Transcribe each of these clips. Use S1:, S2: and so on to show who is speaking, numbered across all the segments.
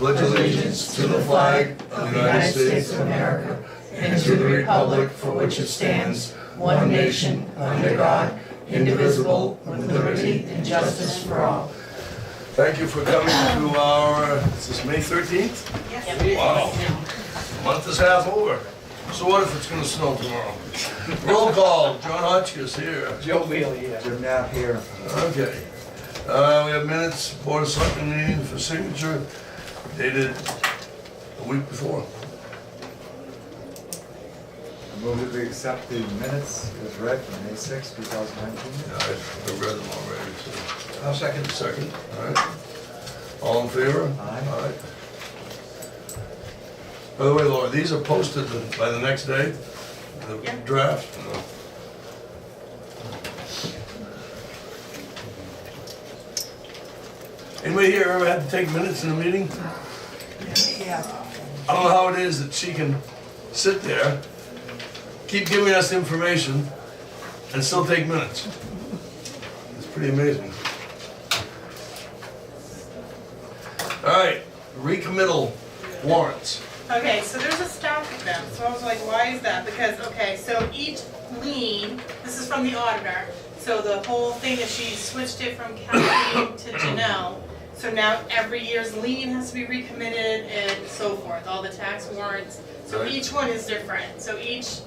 S1: pledge allegiance to the flag of the United States of America and to the republic for which it stands, one nation, under God, indivisible, with liberty and justice for all. Thank you for coming to our, is this May 13th?
S2: Yes.
S1: Wow, month is half over. So what if it's gonna snow tomorrow? Roll call, John Hotchkiss here.
S3: Joe Bailey here.
S4: Jim Knapp here.
S1: Okay. We have minutes, Board of Selectmen meeting for signature, dated a week before.
S4: I move that we accept the minutes as read from May 6, 2019.
S1: Yeah, I read them already, so.
S3: I'll second.
S1: Second, all right. All in favor?
S4: Aye.
S1: By the way, Laura, these are posted by the next day, the
S2: Yeah.
S1: draft? No. Anybody here ever had to take minutes in a meeting?
S2: Yeah.
S1: I don't know how it is that she can sit there, keep giving us information, and still take minutes. It's pretty amazing. All right, recommittal warrants.
S2: Okay, so there's a stack of them, so I was like, why is that? Because, okay, so each lien, this is from the auditor, so the whole thing is she switched it from Kathleen to Janelle. So now every year's lien has to be recommitted and so forth, all the tax warrants. So
S1: Right.
S2: each one is different, so each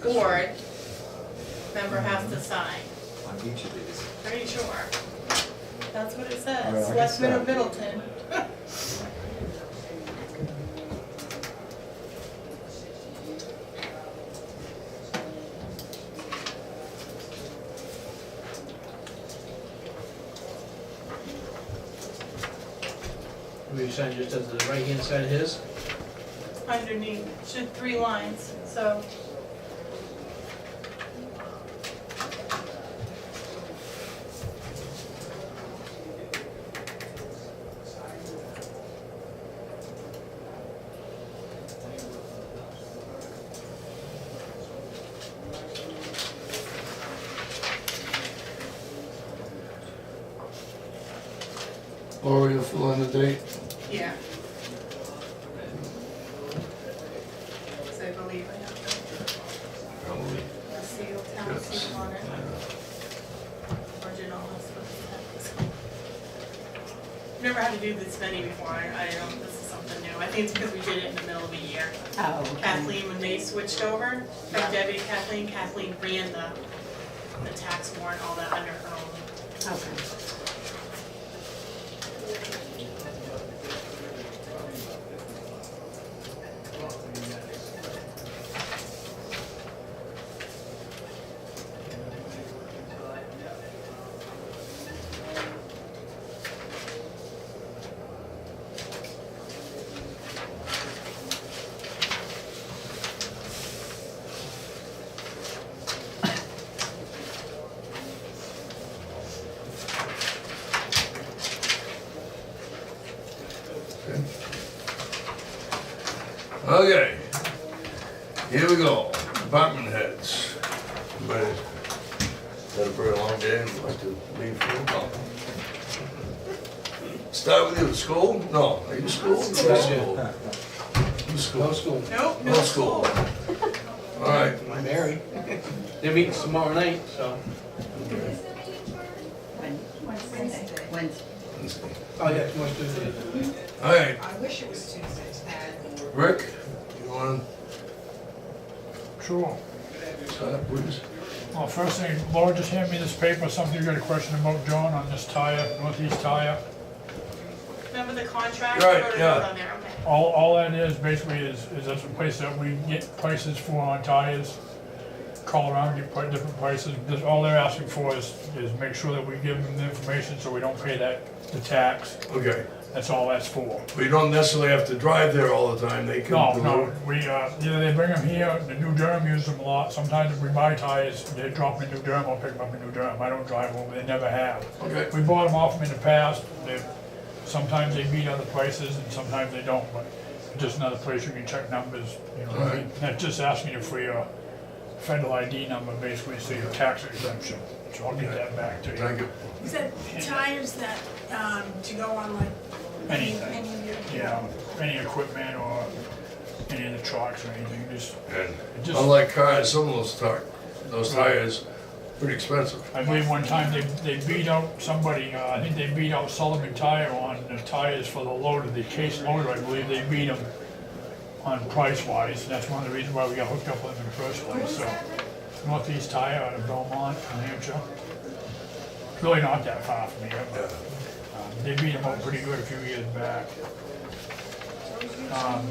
S2: board member has to sign.
S4: On each of these.
S2: Pretty sure. That's what it
S4: All
S2: says,
S4: right, I
S2: Selectmen
S4: guess
S2: of
S4: that-
S2: Middleton.
S3: We sign just as the right hand side of his.
S2: Underneath, should 3 lines, so.
S1: Laura, you'll fill in the date.
S2: Yeah. So I believe I have
S1: Probably.
S2: the seal, town
S1: Yes.
S2: seal on it. Original, that's what it says. I've never had to do this many before, I don't, this is something new. I think it's because we did it in the middle of a year.
S5: Oh, okay.
S2: Kathleen, when they switched over, from Debbie to Kathleen ran the tax warrant, all that under her own.
S5: Okay.
S1: Okay, here we go, department heads. Everybody had a very long day and would like to leave for a while. Start with you, school? No, are you school?
S2: School.
S1: No
S3: No
S1: school.
S3: school.
S2: Nope,
S1: No school. All right,
S3: I'm married. They're meeting tomorrow night, so.
S5: Wednesday.
S1: Wednesday.
S3: Oh, yeah, tomorrow's Tuesday.
S1: All right,
S6: I wish it was Tuesdays, Dad.
S1: Rick, you want
S7: Sure.
S1: to start, please?
S7: Well, first thing, Laura just handed me this paper, something you got a question about, John, on this tire, Northeast Tire.
S2: remember the contract?
S1: Right,
S2: I wrote a
S1: yeah.
S2: note on there, okay.
S7: All that is basically is that's a place that we get prices for on tires. Call around, get different prices. Just all they're asking for is make sure that we give them the information so we don't pay the tax.
S1: Okay,
S7: That's all that's for.
S1: but you don't necessarily have to drive there all the time, they can.
S7: No,
S1: deliver.
S7: we, either they bring them here, the New Durham uses them a lot. Sometimes if we buy tires, they drop them in New Durham, I'll pick them up in New Durham. I don't drive them, they never have.
S1: Okay,
S7: We bought them off them in the past. Sometimes they beat other places and sometimes they don't, but just another place you can check numbers, you know.
S1: Right.
S7: That's just asking you for your federal ID number, basically, so your tax exemption. So I'll get that back to
S1: thank
S7: you.
S1: you.
S6: Is that tires that, to go on like?
S7: Anything.
S6: Any of your
S7: any equipment or any of the trucks or anything, just,
S1: And
S7: just.
S1: unlike cars, some of those tires, pretty expensive.
S7: I believe one time they beat out somebody, I think they beat out Sullivan Tire on the tires for the loader, the case loader, I believe they beat them on price-wise, and that's one of the reasons why we got hooked up with them in the first place, so. Northeast Tire out of Belmont, New Hampshire. It's really not that far from here, but they beat them up pretty good a few years back. I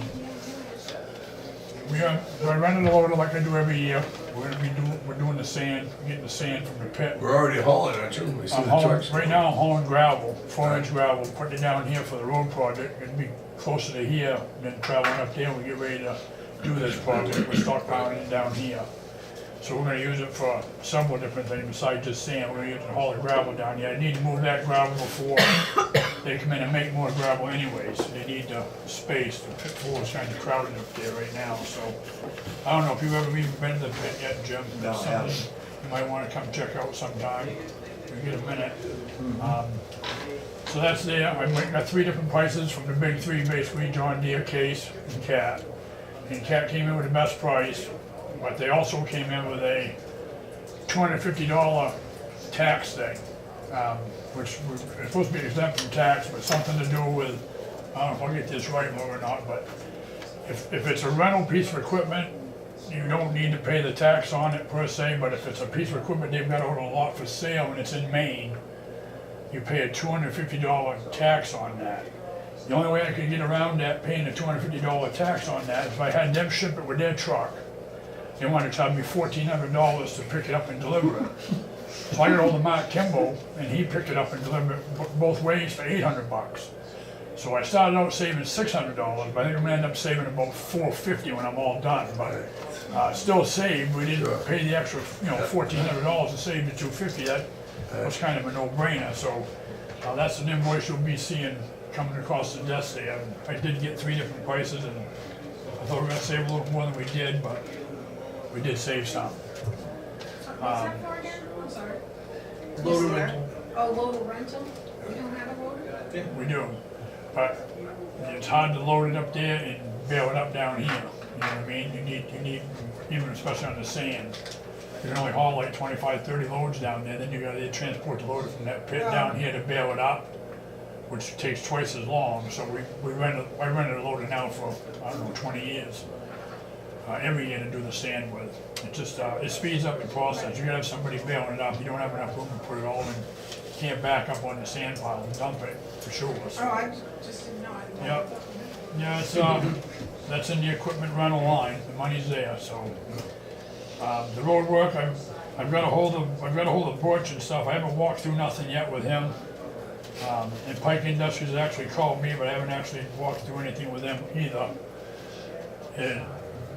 S7: rented a loader like I do every year. We're doing the sand, getting the sand from the pit.
S1: We're already hauling, aren't you? We see
S7: I'm
S1: the
S7: hauling,
S1: trucks.
S7: right now I'm hauling gravel, 4-inch gravel, putting it down here for the road project. It'd be closer to here than traveling up there when we get ready to do this project. We're stockpiling it down here. So we're gonna use it for several different things besides just sand. We're gonna use it to haul the gravel down here. I need to move that gravel before they come in and make more gravel anyways. They need the space. The pit floor is kind of crowded up there right now, so. I don't know if you've ever even been to the pit yet, Jim.
S4: No, I
S7: That's
S4: haven't.
S7: something you might wanna come check out sometime, if you get a minute. So that's there. I got 3 different prices from the big 3, basically, John Deere, Case, and Cat. And Cat came in with the best price, but they also came in with a $250 tax thing, which is supposed to be exempt from tax, but something to do with, I don't know if I'll get this right or not, but if it's a rental piece of equipment, you don't need to pay the tax on it per se, but if it's a piece of equipment they've got out on a lot for sale and it's in Maine, you pay a $250 tax on that. The only way I could get around that, paying a $250 tax on that, is if I had them ship it with their truck. They wanted to charge me $1,400 to pick it up and deliver it. So I got hold of Mark Kimball, and he picked it up and delivered it both ways for $800. So I started out saving $600, but I think I'm gonna end up saving about $450 when I'm all done. But still saved. We didn't pay the extra, $1,400 to save the $250. That was kind of a no-brainer. So that's an invoice you'll be seeing coming across the desk there. I did get 3 different prices, and I thought we were gonna save a little more than we did, but we did save some.
S5: What's that for again? I'm sorry.
S3: Loader rental.
S5: Oh, loader rental? We don't have a loader?
S7: We do, but it's hard to load it up there and bail it up down here. You know what I mean? You need, even especially on the sand, you can only haul like 25, 30 loads down there, then you gotta transport the loader from that pit down here to bail it up, which takes twice as long. So I rented a loader now for, I don't know, 20 years. Every year to do the sand with. It just, it speeds up the process. You gotta have somebody bailing it up. You don't have enough room to put it all in. You can't back up on the sand pile and dump it, for sure. So,
S5: Oh, I just didn't know.
S7: Yep. Yeah, it's, that's in the equipment rental line. The money's there, so. The road work, I've got a hold of Butch and stuff. I haven't walked through nothing yet with him. And Pike Industries actually called me, but I haven't actually walked through anything with them either. And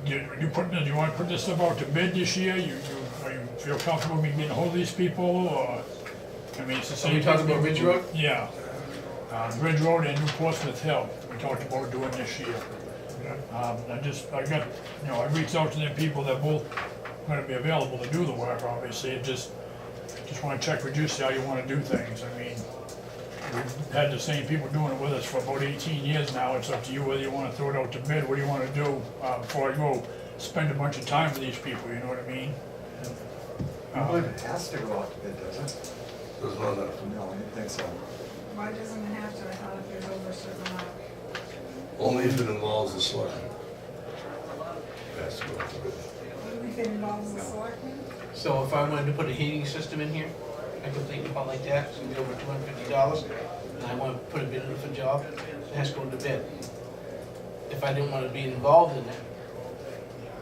S7: do you want to put this stuff out to bid this year? You feel comfortable with me getting a hold of these people, or, I mean, it's the
S3: Are
S7: same.
S3: we talking about Ridge Road?
S7: Yeah. Ridge Road and New Portsmouth Hill, we talked about doing this year. I reached out to them people that both gonna be available to do the work, obviously. Just wanna check with you, see how you wanna do things. I mean, we've had the same people doing it with us for about 18 years now. It's up to you whether you wanna throw it out to bid. What do you wanna do, before I go spend a bunch of time with these people, you know what I mean?
S4: I don't believe it has to go out to bid, does it?
S1: There's none of
S4: No, I didn't think so.
S5: Why doesn't it have to? I thought if there's over a certain amount.
S1: only if it involves the selectmen. Has to go out to bid.
S5: If it involves the selectmen?
S3: So if I wanted to put a heating system in here, I could think about like that, it's gonna be over $250, and I want to put a bid in for a job, it has to go to bid. If I didn't want to be involved in it,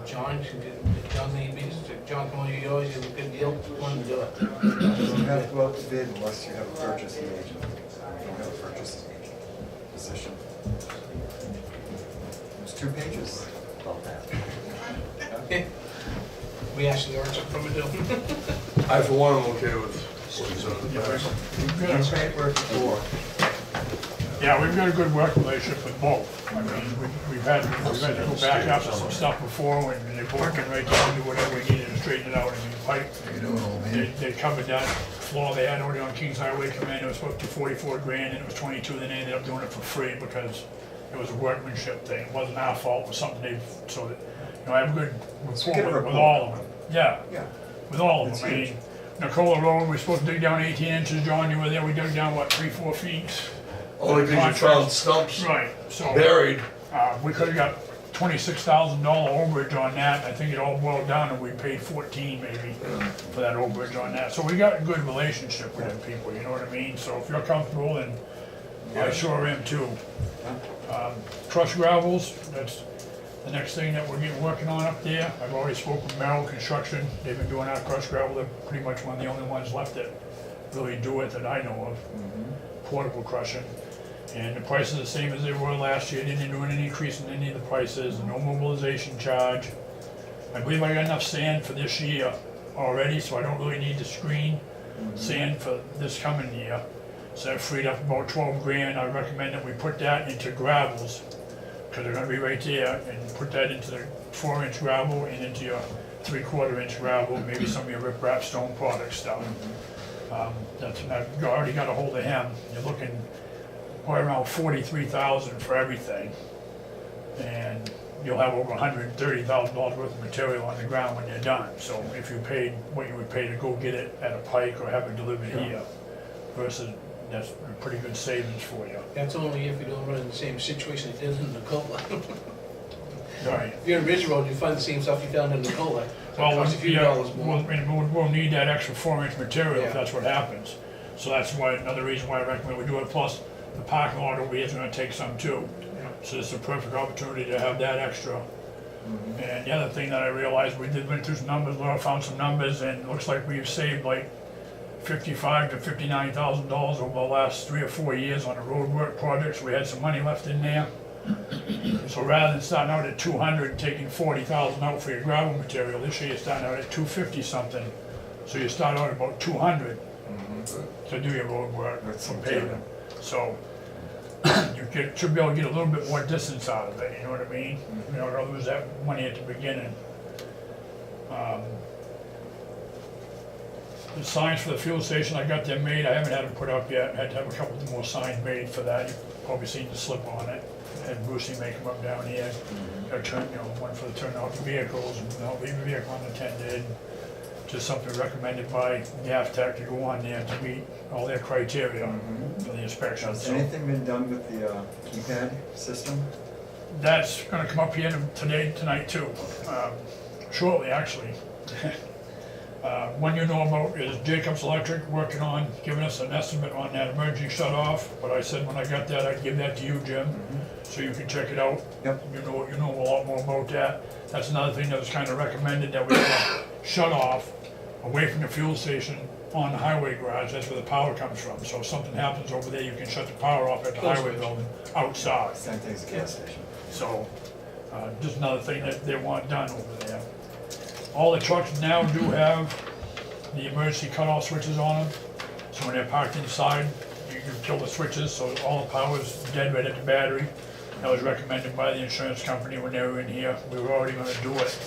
S3: John can do, if John's need be, John, come on, you always have a good deal, let him do it.
S4: It doesn't have to go out to bid unless you have a purchasing agent. You don't have a purchasing agent position. There's 2 pages about that.
S3: We actually learned something from it, too.
S1: I, for one, am okay with what he's on the price.
S4: You've paid before.
S7: Yeah, we've got a good working relationship with both. I mean, we've had to go back after some stuff before when they both can right down and do whatever we needed to straighten it out. I mean, Pike, they covered that flaw they had already on Kings Highway come in. It was supposed to be 44 grand and it was 22. Then they ended up doing it for free because It was a workmanship thing, it wasn't our fault, it was something they, so that, I have a good
S4: So get a
S7: rapport with
S4: rapport.
S7: all of them. Yeah,
S4: Yeah.
S7: with all of
S4: That's
S7: them. I
S4: huge.
S7: mean, Nicola Road, we're supposed to dig down 18 inches, John, you were there, we dug down, what, 3-4 feet?
S1: Only because you found stumps
S7: Right, so,
S1: buried.
S7: we could've got $26,000 overage on that, I think it all boiled down and we paid 14 maybe for that overage on that. So we got a good relationship with them people, you know what I mean? So if you're comfortable, then I sure am too. Crushed gravels, that's the next thing that we're working on up there. I've already spoken with Merrill Construction, they've been doing our crushed gravel, they're pretty much one of the only ones left that really do it that I know of, portable crushing. And the prices are the same as they were last year, didn't do any increase in any of the prices, no mobilization charge. I believe I got enough sand for this year already, so I don't really need to screen sand for this coming year. So that freed up about 12 grand. I recommend that we put that into gravels, because they're gonna be right there, and put that into the 4-inch gravel and into your 3/4-inch gravel, maybe some of your riprap stone product stuff. I've already got a hold of him. You're looking probably around 43,000 for everything. And you'll have over $130,000 worth of material on the ground when you're done. So if you paid what you would pay to go get it at a Pike or have it delivered here, versus that's a pretty good savings for you.
S3: That's only if you don't run in the same situation it is in Nicola.
S7: Right.
S3: If you're in Ridge Road, you find the same stuff you found in Nicola. It
S7: Well,
S3: costs a few
S7: yeah,
S3: dollars more.
S7: we'll need that extra 4-inch material if
S3: Yeah.
S7: that's what happens. So that's why, another reason why I recommend we do it, plus the parking lot over here is gonna take some too. So it's a perfect opportunity to have that extra. And the other thing that I realized, we went through some numbers, Laura found some numbers, and it looks like we've saved like $55,000 to $59,000 over the last 3 or 4 years on the road work projects. We had some money left in there. So rather than starting out at 200 and taking 40,000 out for your gravel material, this year you're starting out at 250 something. So you start out at about 200 to do your road work
S4: That's
S7: for
S4: some
S7: paving. So should be able to get a little bit more distance out of it, you know what I mean? You know, don't lose that money at the beginning. The signs for the fuel station, I got them made, I haven't had them put up yet, had to have a couple more signs made for that, you've probably seen the slip on it. Had Brucey make them up down here, got turn, one for the turn off the vehicles, and don't leave a vehicle unattended. Just something recommended by Gas Tech to go on there to meet all their criteria for the inspection.
S4: Has
S7: So
S4: anything been done with the keypad system?
S7: that's gonna come up here tonight too, shortly actually. One you know about is Jacobs Electric working on giving us an estimate on that emergency shut off, but I said when I got that, I'd give that to you, Jim, so you can check it out.
S4: Yep.
S7: You know a lot more about that. That's another thing that was kind of recommended, that we have a shut off away from the fuel station on the highway garage, that's where the power comes from. So if something happens over there, you can shut the power off at the highway building outside.
S4: Same thing as a gas station.
S7: So, just another thing that they want done over there. All the trucks now do have the emergency cutoff switches on them. So when they're parked inside, you can kill the switches, so all the power's dead right at the battery. That was recommended by the insurance company when they were in here. We were already gonna do it,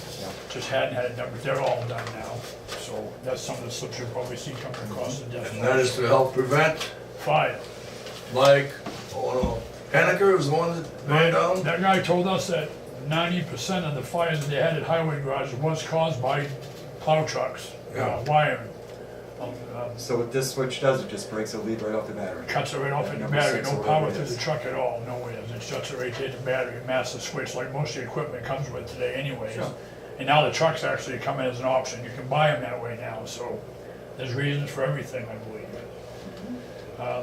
S7: just hadn't had it done, but they're all done now. So that's some of the slips you'll probably see coming across the desk.
S1: And that is to help prevent,
S7: Fire.
S1: like, Henniker was the one that burned down?
S7: That guy told us that 90% of the fires that they had at highway garages was caused by plow trucks, wiring.
S4: So what this switch does, it just breaks a lead right off the battery.
S7: Cuts it right off at the
S4: Number
S7: battery,
S4: 6
S7: no
S4: or
S7: power
S4: whatever it
S7: through
S4: is.
S7: the truck at all, no way. It shuts it right there at the battery, a massive switch like most of the equipment comes with today anyways.
S4: Sure.
S7: And now the trucks actually come in as an option, you can buy them that way now, so there's reasons for everything, I believe.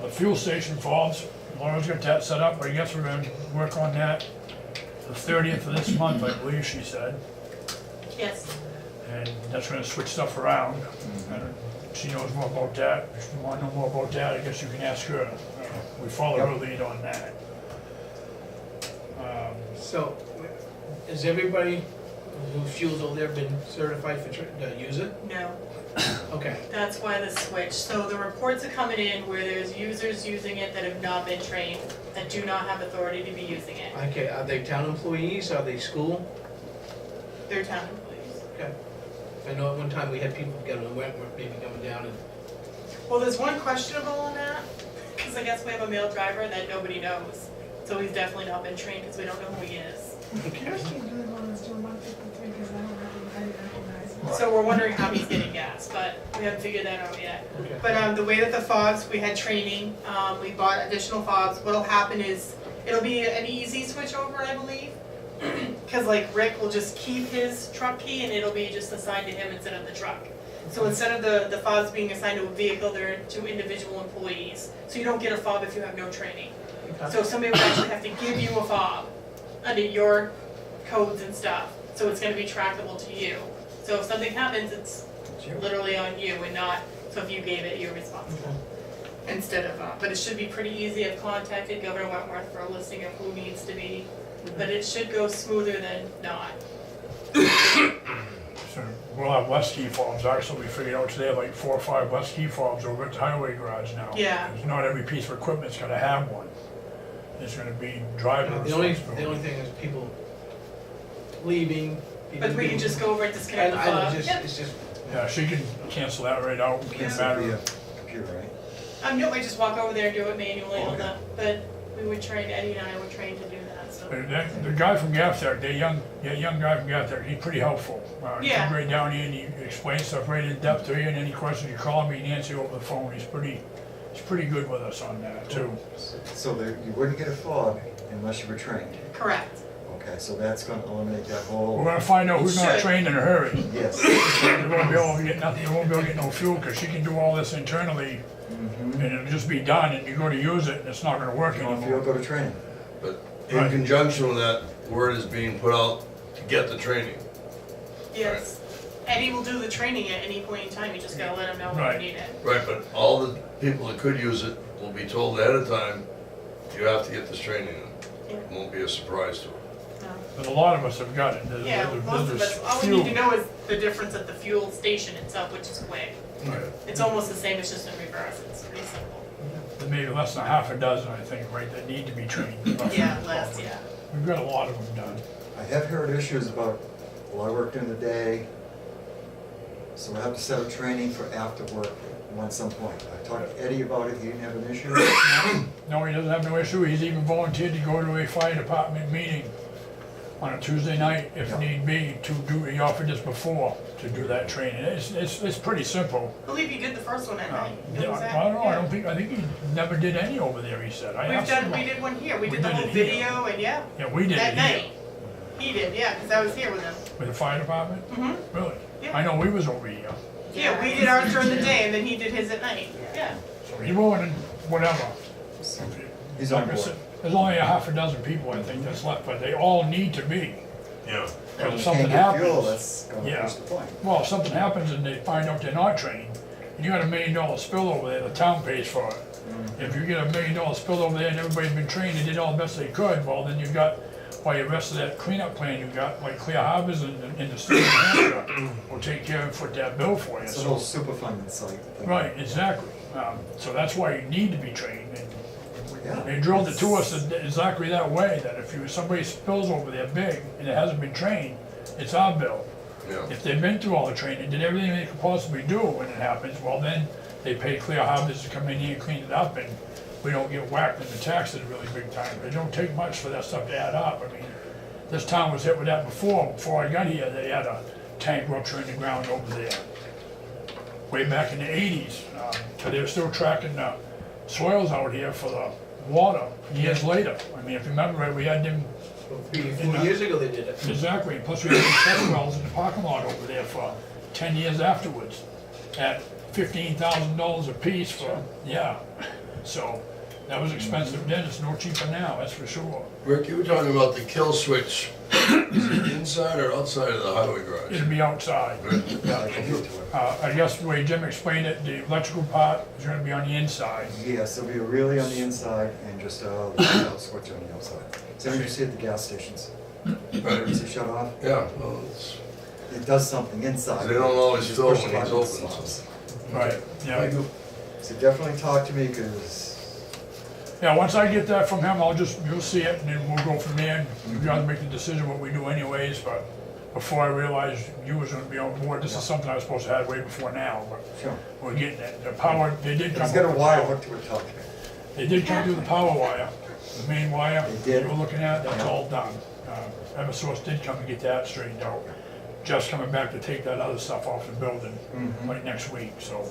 S7: The fuel station valves, Laura's got that set up, but I guess we're gonna work on that the 30th of this month, I believe she said.
S2: Yes.
S7: And that's gonna switch stuff around. And she knows more about that. If you wanna know more about that, I guess you can ask her. We follow her lead on that.
S3: So, has everybody who fuels over there been certified for to use it?
S2: No.
S3: Okay.
S2: That's why the switch. So the reports are coming in where there's users using it that have not been trained, that do not have authority to be using it.
S3: Okay, are they town employees, are they school?
S2: They're town employees.
S3: Okay. I know at one time we had people getting in Wentworth, maybe coming down and,
S2: Well, there's one questionable on that, because I guess we have a male driver that nobody knows. So he's definitely not been trained because we don't know who he is.
S5: Christian really wanted us to do 153 because I didn't recognize him.
S2: So we're wondering how he's getting gas, but we haven't figured that out yet.
S3: Okay.
S2: But the way that the fobs, we had training, we bought additional fobs. What'll happen is, it'll be an easy switch over, I believe. Cause like Rick will just keep his truck key and it'll be just assigned to him instead of the truck. So instead of the fobs being assigned to a vehicle, they're to individual employees. So you don't get a fob if you have no training. So somebody would actually have to give you a fob under your codes and stuff. So it's gonna be trackable to you. So if something happens, it's literally on you and not, so if you gave it, you're responsible. Instead of, but it should be pretty easy. I've contacted Governor Wentworth for a listing of who needs to be, but it should go smoother than not.
S7: So we'll have less key fobs. Actually, we figured out today like 4 or 5 less key fobs over at the highway garage now.
S2: Yeah.
S7: Because not every piece of equipment's gonna have one. It's gonna be driver
S3: The only
S7: responsibility.
S3: thing is people leaving.
S2: But we can just go over and disconnect the
S3: I know,
S2: fob. Yep.
S3: it's just,
S7: Yeah, she can cancel that right out. Can't
S4: Cancel
S7: matter.
S4: via computer, right?
S2: No, I just walk over there and do it manually on
S4: Okay.
S2: but we would train, Eddie and I would train to do that, so.
S7: The guy from GAFTEC, that young guy from GAFTEC, he's pretty helpful. He
S2: Yeah.
S7: comes right down here and he explains stuff right in depth to you, and any questions you call him, he can answer you over the phone. He's pretty good with us on that too.
S4: So there, you wouldn't get a fob unless you were trained.
S2: Correct.
S4: Okay, so that's gonna eliminate that
S7: We're
S4: whole,
S7: gonna find out who's not
S2: Should.
S7: trained in a hurry.
S4: yes.
S7: They won't be able to get nothing, they won't be able to get no fuel, because she can do all this internally,
S4: Mhm.
S7: and it'll just be done, and you go to use it, and it's not gonna work
S4: You don't feel,
S7: anymore.
S4: go to training.
S1: But in
S7: Right.
S1: conjunction with that, word is being put out to get the training.
S2: Yes. Eddie will do the training at any point in time, you just gotta let him know when
S7: Right.
S2: you need it.
S1: Right, but all the people that could use it will be told ahead of time, you have to get this training in. It won't be a surprise to them.
S2: No.
S7: But a lot of us have got it.
S2: Yeah, most of us, all we need to know is the difference at the fuel station itself, which is quick.
S1: Right.
S2: It's almost the same, it's just in reverse, it's pretty simple.
S7: There may be less than half a dozen, I think, right, that need to be trained.
S2: Yeah, less, yeah.
S7: We've got a lot of them done.
S4: I have heard issues about, well, I work during the day, so I have to set up training for after work at some point. I talked to Eddie about it, he didn't have an issue.
S7: No, he doesn't have no issue. He's even volunteered to go to a fire department meeting on a Tuesday night, if
S4: Yeah.
S7: need be, to do, he offered this before, to do that training. It's pretty simple.
S2: I believe you did the first one at night.
S7: Yeah,
S2: Was that-
S7: I don't know, I
S2: yeah.
S7: don't think, I think he never did any over there, he said. I
S2: We've
S7: asked
S2: done,
S7: him.
S2: we did one here, we
S7: We
S2: did the
S7: did
S2: whole
S7: it here.
S2: video and yeah,
S7: Yeah, we did
S2: that
S7: it here.
S2: night. He did, yeah, because I was here with him.
S7: With the fire department?
S2: Mm-hmm.
S7: Really?
S2: Yeah.
S7: I know we was over here.
S2: Yeah, we did ours during the day and then he did his at night, yeah.
S7: So he willing to, whatever.
S4: He's on
S7: Like I
S4: board.
S7: said, there's only a half a dozen people, I think, that's left, but they all need to be.
S1: Yeah.
S4: And
S7: If
S4: if
S7: something
S4: you can't get fuel,
S7: happens,
S4: that's gonna
S7: yeah.
S4: push the point.
S7: well, if something happens and they find out they're not trained, and you got $1 million spill over there, the town pays for it. If you get $1 million spill over there and everybody's been trained and did all the best they could, well, then you've got, well, the rest of that cleanup plan, you've got, like Clear Harbors and the state of New Hampshire will take care of, foot that bill for you,
S4: It's a whole
S7: so.
S4: Superfund site. thing.
S7: Right, exactly. So that's why you need to be trained. And
S4: Yeah.
S7: they drilled it to us exactly that way, that if somebody spills over there big and it hasn't been trained, it's our bill.
S1: Yeah.
S7: If they've been through all the training, did everything they could possibly do when it happens, well then, they pay Clear Harbors to come in here and clean it up, and we don't get whacked in the taxes really big time. It don't take much for that stuff to add up. I mean, this town was hit with that before I got here, they had a tank rupture in the ground over there. Way back in the 80s, so they were still tracking the soils out here for the water years later. I mean, if you remember right, we had them.
S3: 3 or 4 years ago they did it.
S7: Exactly, and plus we had the test wells in the parking lot over there for 10 years afterwards, at $15,000 a piece for, yeah. So, that was expensive then, it's no cheaper now, that's for sure.
S1: Rick, you were talking about the kill switch. Is it inside or outside of the highway garage?
S7: It'll be outside.
S4: Yeah, I can get to it.
S7: I guess the way Jim explained it, the electrical part is gonna be on the inside.
S4: Yes, there'll be a relay on the inside and just a light switch on the outside. Same as you see at the gas stations.
S1: Right.
S4: You see shut off,
S1: Yeah, well, it's,
S4: it does something inside.
S1: They don't always
S4: You just
S1: fill
S4: push
S1: when
S4: the
S1: it's
S4: button,
S1: open,
S4: it stops.
S7: Right, yeah.
S4: So definitely talk to me, because
S7: Yeah, once I get that from him, you'll see it, and then we'll go from there. You guys make the decision what we do anyways, but before I realized you was gonna be on board, this is something I was supposed to have way before now, but
S4: sure.
S7: we're getting it. The power, they did come.
S4: He's got a
S7: up with
S4: wire
S7: power.
S4: hooked to a telephone.
S7: They did come through the power wire, the main wire
S4: They did.
S7: we're looking at, that's
S4: Yeah.
S7: all done. Eversource did come and get that straightened out. Just coming back to take that other stuff off the building,
S4: Mhm.
S7: like next week, so.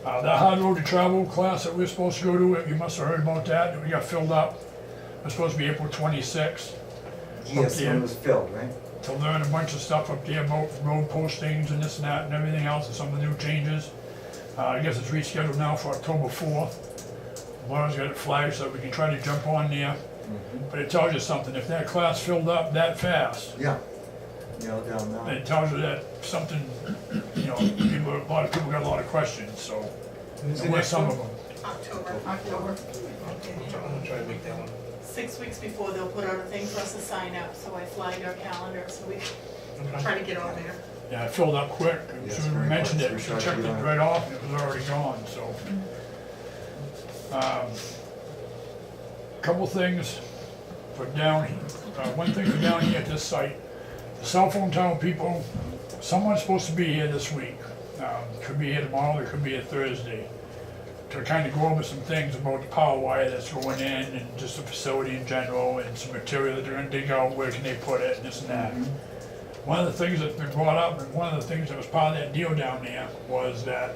S7: The hard road to travel class that we're supposed to go to, you must have heard about that, we got filled up. It's supposed to be April 26th.
S4: Yes,
S7: there.
S4: it was filled, right?
S7: To learn a bunch of stuff up there about road postings and this and that and everything else and some of the new changes. I guess it's rescheduled now for October 4th. Laura's got it flagged so we can try to jump on there.
S4: Mhm.
S7: But it tells you something, if that class filled up that fast,
S4: Yeah. Nailed down now.
S7: it tells you that something, you know, a lot of people got a lot of questions, so.
S3: When's the
S7: And we're
S3: next
S7: some
S3: one?
S7: of them.
S2: October.
S5: October.
S3: I'm gonna try to make that one.
S2: 6 weeks before they'll put out a thing for us to sign up, so I flagged our calendar, so we
S3: Okay.
S2: try to get on there.
S7: Yeah, it filled up quick, as
S4: Yes,
S7: soon as we
S4: very
S7: mentioned
S4: quick.
S7: it,
S4: We
S7: we
S4: tried to
S7: checked
S4: get
S7: it
S4: on it.
S7: right off, and it was already gone, so. Couple things for down, one thing for down here at this site, the cell phone tower people, someone's supposed to be here this week. Could be here tomorrow, it could be a Thursday, to kind of go over some things about the power wire that's going in, and just the facility in general, and some material that they're gonna dig out, where can they put it, and this and that. One of the things that's been brought up, and one of the things that was part of that deal down there, was that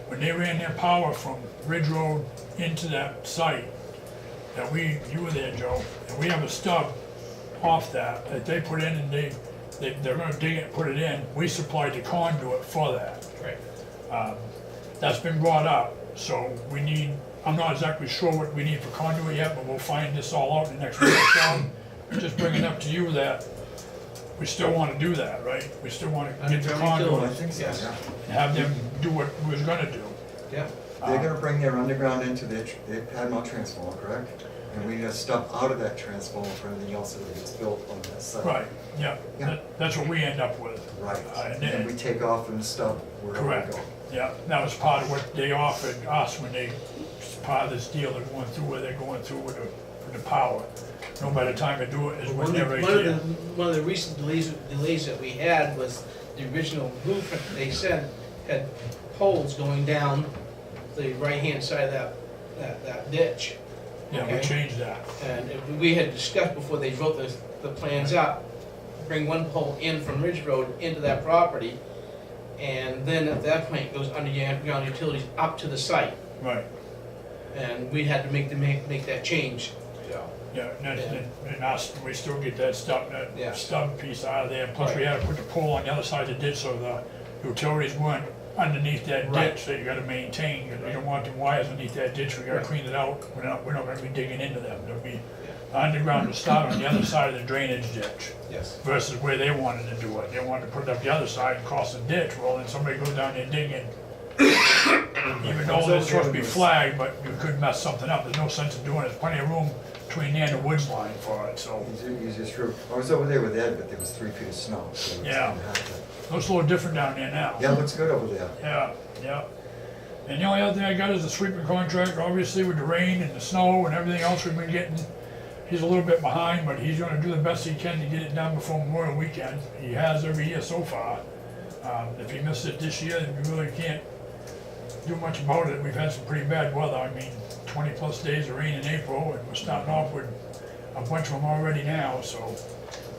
S7: when they ran their power from Ridge Road into that site, that you were there, Joe, and we have a stub off that they put in, and they're gonna dig it and put it in. We supplied the conduit for that.
S3: Right.
S7: That's been brought up, so we need, I'm not exactly sure what we need for conduit yet, but we'll find this all out in the next week or so. Just bringing up to you that we still wanna do that, right? We still wanna get the
S3: Me too.
S4: I
S7: conduit
S4: think so,
S3: Yes.
S4: yeah.
S7: and have them do what we was gonna do.
S3: Yeah.
S4: They're gonna bring their underground into their Padmont transformer, correct? And we need to stub out of that transformer for anything else that gets built on that site.
S7: Right, yeah,
S4: Yeah.
S7: that's what we end up with.
S4: Right,
S7: And
S4: and then
S7: then-
S4: we take off and stub wherever we
S7: Correct.
S4: go.
S7: Yeah, that was part of what they offered us when they, part of this deal they're going through, where they're going through with the power. No better time to do it is when they're right there.
S3: One of the recent delays that we had was the original blueprint they said had poles going down the right-hand side of that ditch.
S7: Yeah, we
S3: Okay.
S7: changed that.
S3: And we had discussed before they wrote the plans up, bring one pole in from Ridge Road into that property, and then at that point it goes under your underground utilities up to the site.
S7: Right,
S3: And we had to make that change.
S7: yeah, and us, we still get that stub,
S3: Yeah.
S7: that stub piece out of there. Plus we had to put the pole on the other side of the ditch so the utilities weren't underneath that
S3: Right.
S7: ditch that you gotta maintain. 'Cause we don't want them wires underneath that ditch, we gotta
S3: Right.
S7: clean it out. We're not gonna be digging into them. There'll be underground to start on the other side of the drainage ditch.
S3: Yes.
S7: Versus where they wanted to do it. They wanted to put it up the other side and cross the ditch, well, then somebody goes down there digging. Even though it's supposed to be flagged, but you could mess something up, there's no sense in doing it, there's plenty of room between there and the woods line for it, so.
S4: Easiest route. I was over there with Ed, but there was 3 feet of snow, so it's
S7: Yeah.
S4: gonna have to.
S7: Looks a little different down there now.
S4: Yeah, it looks good over there.
S7: Yeah, yeah. And the only other thing I got is the sweeping contract, obviously with the rain and the snow and everything else we've been getting. He's a little bit behind, but he's gonna do the best he can to get it done before Memorial Weekend. He has every year so far. If he missed it this year, then we really can't do much about it. We've had some pretty bad weather. I mean, 20+ days of rain in April, and we're starting off with a bunch of them already now, so.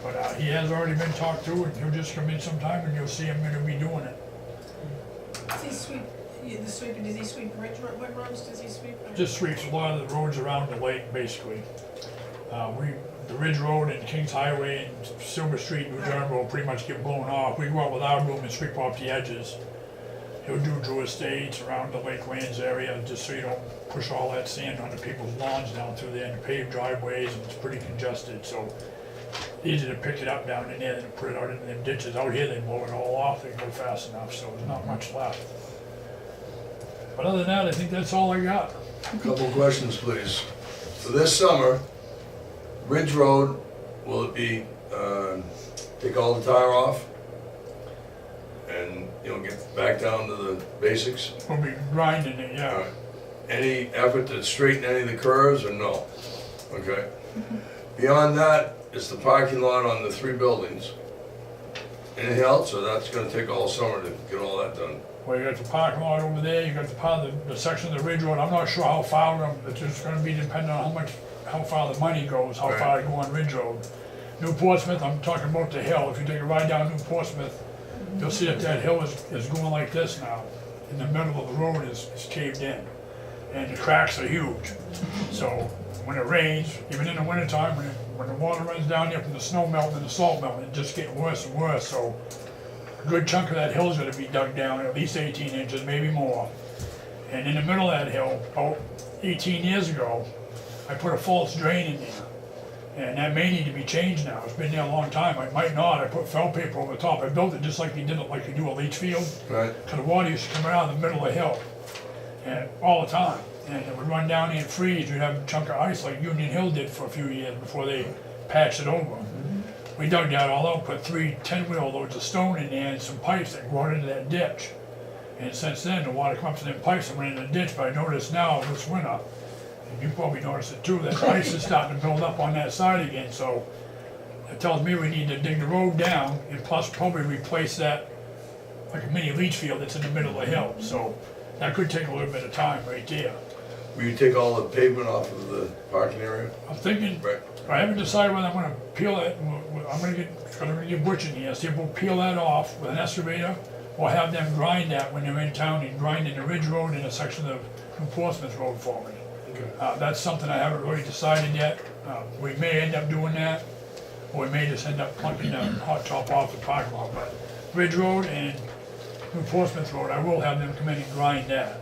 S7: But he has already been talked to, and he'll just come in sometime and you'll see him gonna be doing it.
S5: Does he sweep, the sweeping, does he sweep what roads does he sweep?
S7: Just sweeps a lot of the roads around the lake, basically. The Ridge Road and Kings Highway and Silver Street, New Durham will pretty much get blown off. We go out with our broom and sweep off the edges. He'll do Drew Estates around the Lakelands area, just so you don't push all that sand onto people's lawns down through there, and the paved driveways, and it's pretty congested, so easy to pick it up down in there and put it out into them ditches. Out here, they blow it all off, they go fast enough, so there's not much left. But other than that, I think that's all I got.
S1: Couple of questions, please. For this summer, Ridge Road, will it be, take all the tire off? And, get back down to the basics?
S7: We'll be grinding it, yeah.
S1: Any effort to straighten any of the curves, or no? Okay. Beyond that, is the parking lot on the 3 buildings. Anything else, or that's gonna take all summer to get all that done?
S7: Well, you got the parking lot over there, you got the part of the section of the Ridge Road, I'm not sure how far, it's just gonna be dependent on how far the money goes, how far to go on Ridge Road. New Portsmouth, I'm talking about the hill, if you take a ride down New Portsmouth, you'll see that hill is going like this now. In the middle of the road is caved in, and the cracks are huge. So when it rains, even in the wintertime, when the water runs down there from the snow melt and the salt melt, it's just getting worse and worse. So a good chunk of that hill is gonna be dug down, at least 18 inches, maybe more. And in the middle of that hill, about 18 years ago, I put a false drain in there. And that may need to be changed now. It's been there a long time. I might not. I put felt paper over the top. I built it just like you did it, like you do a leach field.
S1: Right.
S7: Cause the water used to come out of the middle of the hill, and all the time. And it would run down there and freeze. You'd have a chunk of ice like Union Hill did for a few years before they patched it over. We dug that all out, put 3 10-wheel loads of stone in there and some pipes that brought into that ditch. And since then, the water comes from them pipes and went in the ditch. But I noticed now this winter, and you probably noticed it too, that the ice is starting to build up on that side again. So it tells me we need to dig the road down and plus probably replace that like a mini leach field that's in the middle of the hill. So that could take a little bit of time right there.
S1: Will you take all the pavement off of the parking area?
S7: I'm thinking,
S1: Right.
S7: I haven't decided whether I'm gonna peel it, I'm gonna get Butch in here, see if we'll peel that off with an excavator, or have them grind that when they're in town and grind in the Ridge Road and a section of New Portsmouth Road for me.
S1: Okay.
S7: That's something I haven't really decided yet. We may end up doing that, or we may just end up plunking the hot top off the parking lot. But Ridge Road and New Portsmouth Road, I will have them come in and grind that.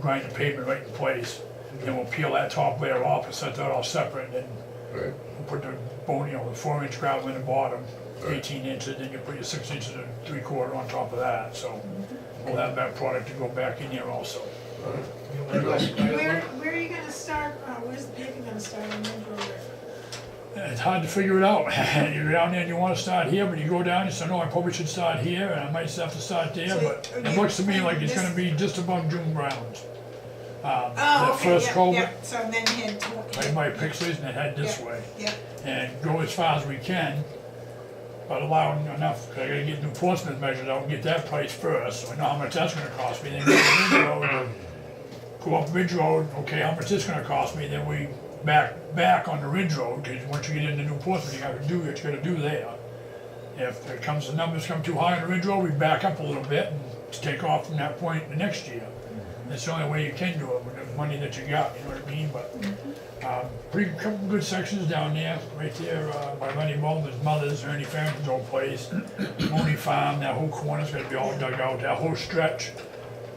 S7: Grind the pavement right in place. Then we'll peel that top layer off and set that all separate, and then
S1: Right.
S7: we'll put the bone, the 4-inch gravel in the bottom,
S1: Right.
S7: 18 inches, then you put your 6 inches and 3/4 on top of that. So we'll have that product to go back in there also.
S5: Where are you gonna start, where's the paving gonna start on Ridge Road?
S7: It's hard to figure it out. You're down there and you wanna start here, but you go down and say, no, I probably should start here, and I might have to start there,
S5: So,
S7: but it
S5: okay,
S7: looks to me like it's
S5: this-
S7: gonna be just above June grounds.
S5: Oh,
S7: That
S5: okay,
S7: first
S5: yeah,
S7: culvert,
S5: yeah, so then head toward.
S7: right by Pixley's, and it head this
S5: Yeah.
S7: way.
S5: Yeah,
S7: And go as far as we can, but allow enough, 'cause I gotta get New Portsmouth measured out and get that price first, so I know how much that's gonna cost me, then go to Ridge Road, go up Ridge Road, okay, how much this gonna cost me, then we back on the Ridge Road, cause once you get into New Portsmouth, you gotta do what you gotta do there. If it comes, the numbers come too high on the Ridge Road, we back up a little bit and take off from that point the next year. That's the only way you can do it with the money that you got, you know what I mean, but, pretty, couple good sections down there, right there, by Lenny Mulder's mother's, Ernie Farrington's old place, Mooney Farm, that whole corner's gonna be all dug out, that whole stretch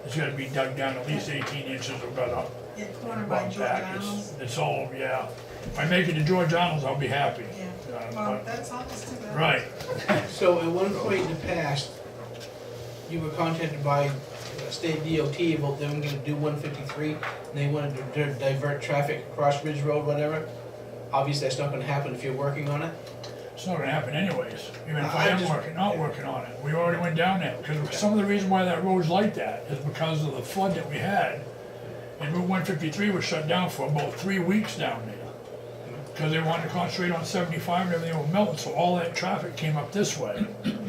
S7: is gonna be dug down at least 18 inches or better.
S5: yeah, corner by
S7: Brought
S5: George
S7: back.
S5: Arnold's.
S7: It's all, yeah, if I make it to George Arnold's, I'll be happy.
S5: Yeah,
S7: But-
S5: well, that's almost too bad.
S7: Right,
S3: So at one point in the past, you were contacted by state DOT about them gonna do 153, and they wanted to divert traffic across Ridge Road, whatever. Obviously, that's not gonna happen if you're working on it.
S7: it's not gonna happen anyways, even if I
S3: I'm
S7: am
S3: just-
S7: not working on it, we already went down there, because some of the reason why that road's like that is because of the flood that we had. And Route 153 was shut down for about 3 weeks down there. Because they wanted to concentrate on 75 and everything was melting, so all that traffic came up this way.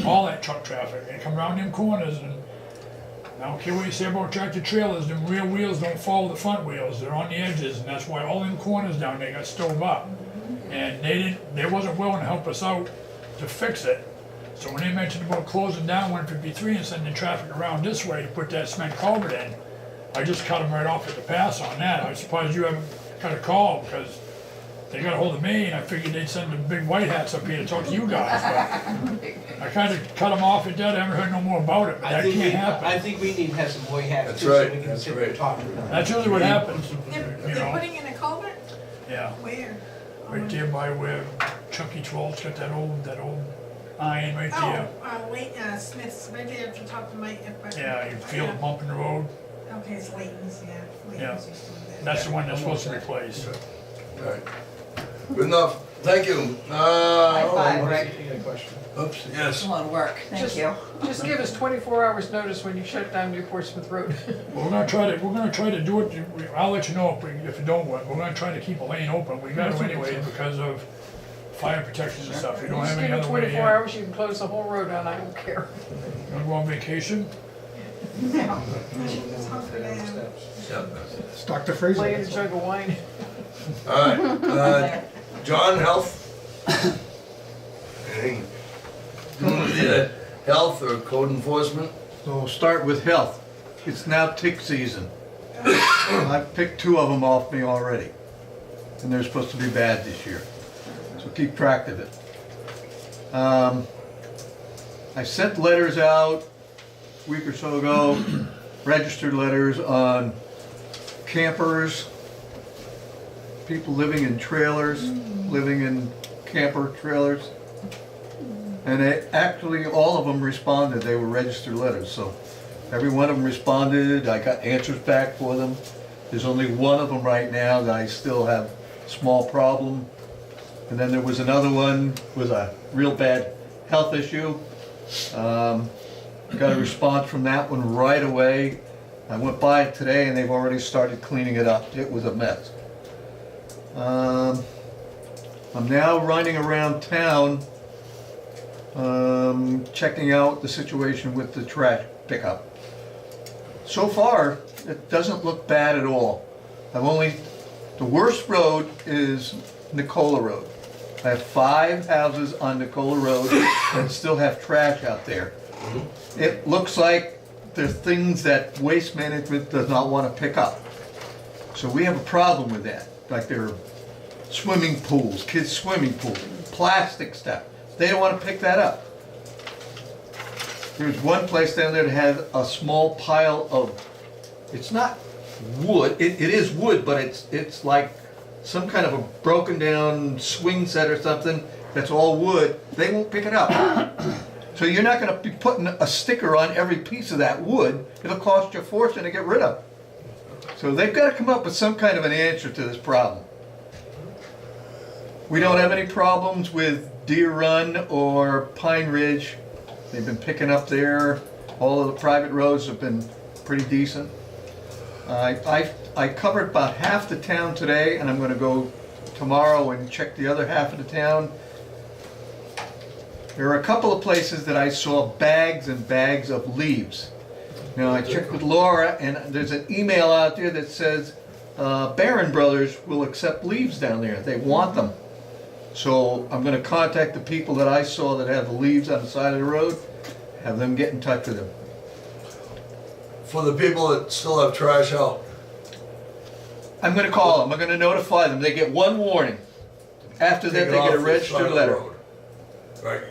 S7: All that truck traffic, and come around them corners, and I don't care what you say about tractor trailers, them rear wheels don't follow the front wheels, they're on the edges, and that's why all them corners down there got stove up. And they wasn't willing to help us out to fix it. So when they mentioned about closing down 153 and sending traffic around this way to put that cement culvert in, I just cut them right off at the pass on that. I was surprised you haven't got a call, because they got a hold of me, and I figured they'd send the big white hats up here to talk to you guys, but I kinda cut them off at that, I haven't heard no more about it, but that can't
S3: I
S7: happen.
S3: think we need to have some boy hats
S1: That's
S3: too, so
S1: right,
S3: we can
S1: that's
S3: sit there and
S1: right.
S3: talk to them.
S7: That's usually what happens,
S5: They're,
S7: you
S5: they're
S7: know,
S5: putting in a culvert?
S7: yeah.
S5: Where?
S7: Right there by where Chucky 12's got that old iron right there.
S5: Oh, Smith's, right there at the top of my.
S7: Yeah, you feel the bump in the road,
S5: Okay, it's Layton's, yeah.
S7: Yeah.
S5: Layton's used to do that.
S7: that's the one that's supposed to replace.
S1: All right. Good enough. Thank you.
S8: High five,
S1: Oh,
S8: Rick.
S3: You got a question?
S1: oops, yes.
S8: A lot of work, thank
S6: Just-
S8: you.
S6: Just give us 24 hours notice when you shut down New Portsmouth Road.
S7: Well, we're gonna try to do it, I'll let you know if it don't work, we're gonna try to keep a lane open, we gotta anyway because of fire protection and stuff, we don't
S6: Just
S7: have
S6: give
S7: any
S6: it
S7: other way
S6: 24
S7: in.
S6: hours, you can close the whole road down, I don't care.
S7: Gonna go on vacation?
S5: Yeah. She was hungry now.
S1: Yep.
S9: It's Dr. Fraser.
S6: Play in a jug of wine.
S1: All right, John, health? Anything? Either health or code enforcement?
S9: So we'll start with health. It's now tick season. I've picked 2 of them off me already. And they're supposed to be bad this year. So keep track of it. I sent letters out a week or so ago, registered letters on campers, people living in trailers, living in camper trailers. And actually, all of them responded. They were registered letters, so every one of them responded. I got answers back for them. There's only one of them right now that I still have a small problem. And then there was another one with a real bad health issue. Got a response from that one right away. I went by it today and they've already started cleaning it up. It was a mess. I'm now running around town checking out the situation with the trash pickup. So far, it doesn't look bad at all. The worst road is Nicola Road. I have 5 houses on Nicola Road that still have trash out there. It looks like they're things that Waste Management does not want to pick up. So we have a problem with that. Like there are swimming pools, kids' swimming pools, plastic stuff. They don't want to pick that up. There's one place down there that had a small pile of, it's not wood, it is wood, but it's like some kind of a broken down swing set or something that's all wood. They won't pick it up. So you're not going to be putting a sticker on every piece of that wood. It'll cost you a fortune to get rid of. So they've got to come up with some kind of an answer to this problem. We don't have any problems with Deer Run or Pine Ridge. They've been picking up there. All of the private roads have been pretty decent. I covered about half the town today, and I'm going to go tomorrow and check the other half of the town. There are a couple of places that I saw bags and bags of leaves. Now I checked with Laura, and there's an email out there that says Barron Brothers will accept leaves down there. They want them. So I'm going to contact the people that I saw that have the leaves on the side of the road, have them get in touch with them.
S1: For the people that still have trash out,
S9: I'm going to call them. I'm going to notify them. They get one warning. After that,
S1: take it
S9: they get
S1: off
S9: a
S1: the
S9: registered
S1: side of the
S9: letter.
S1: road. Right.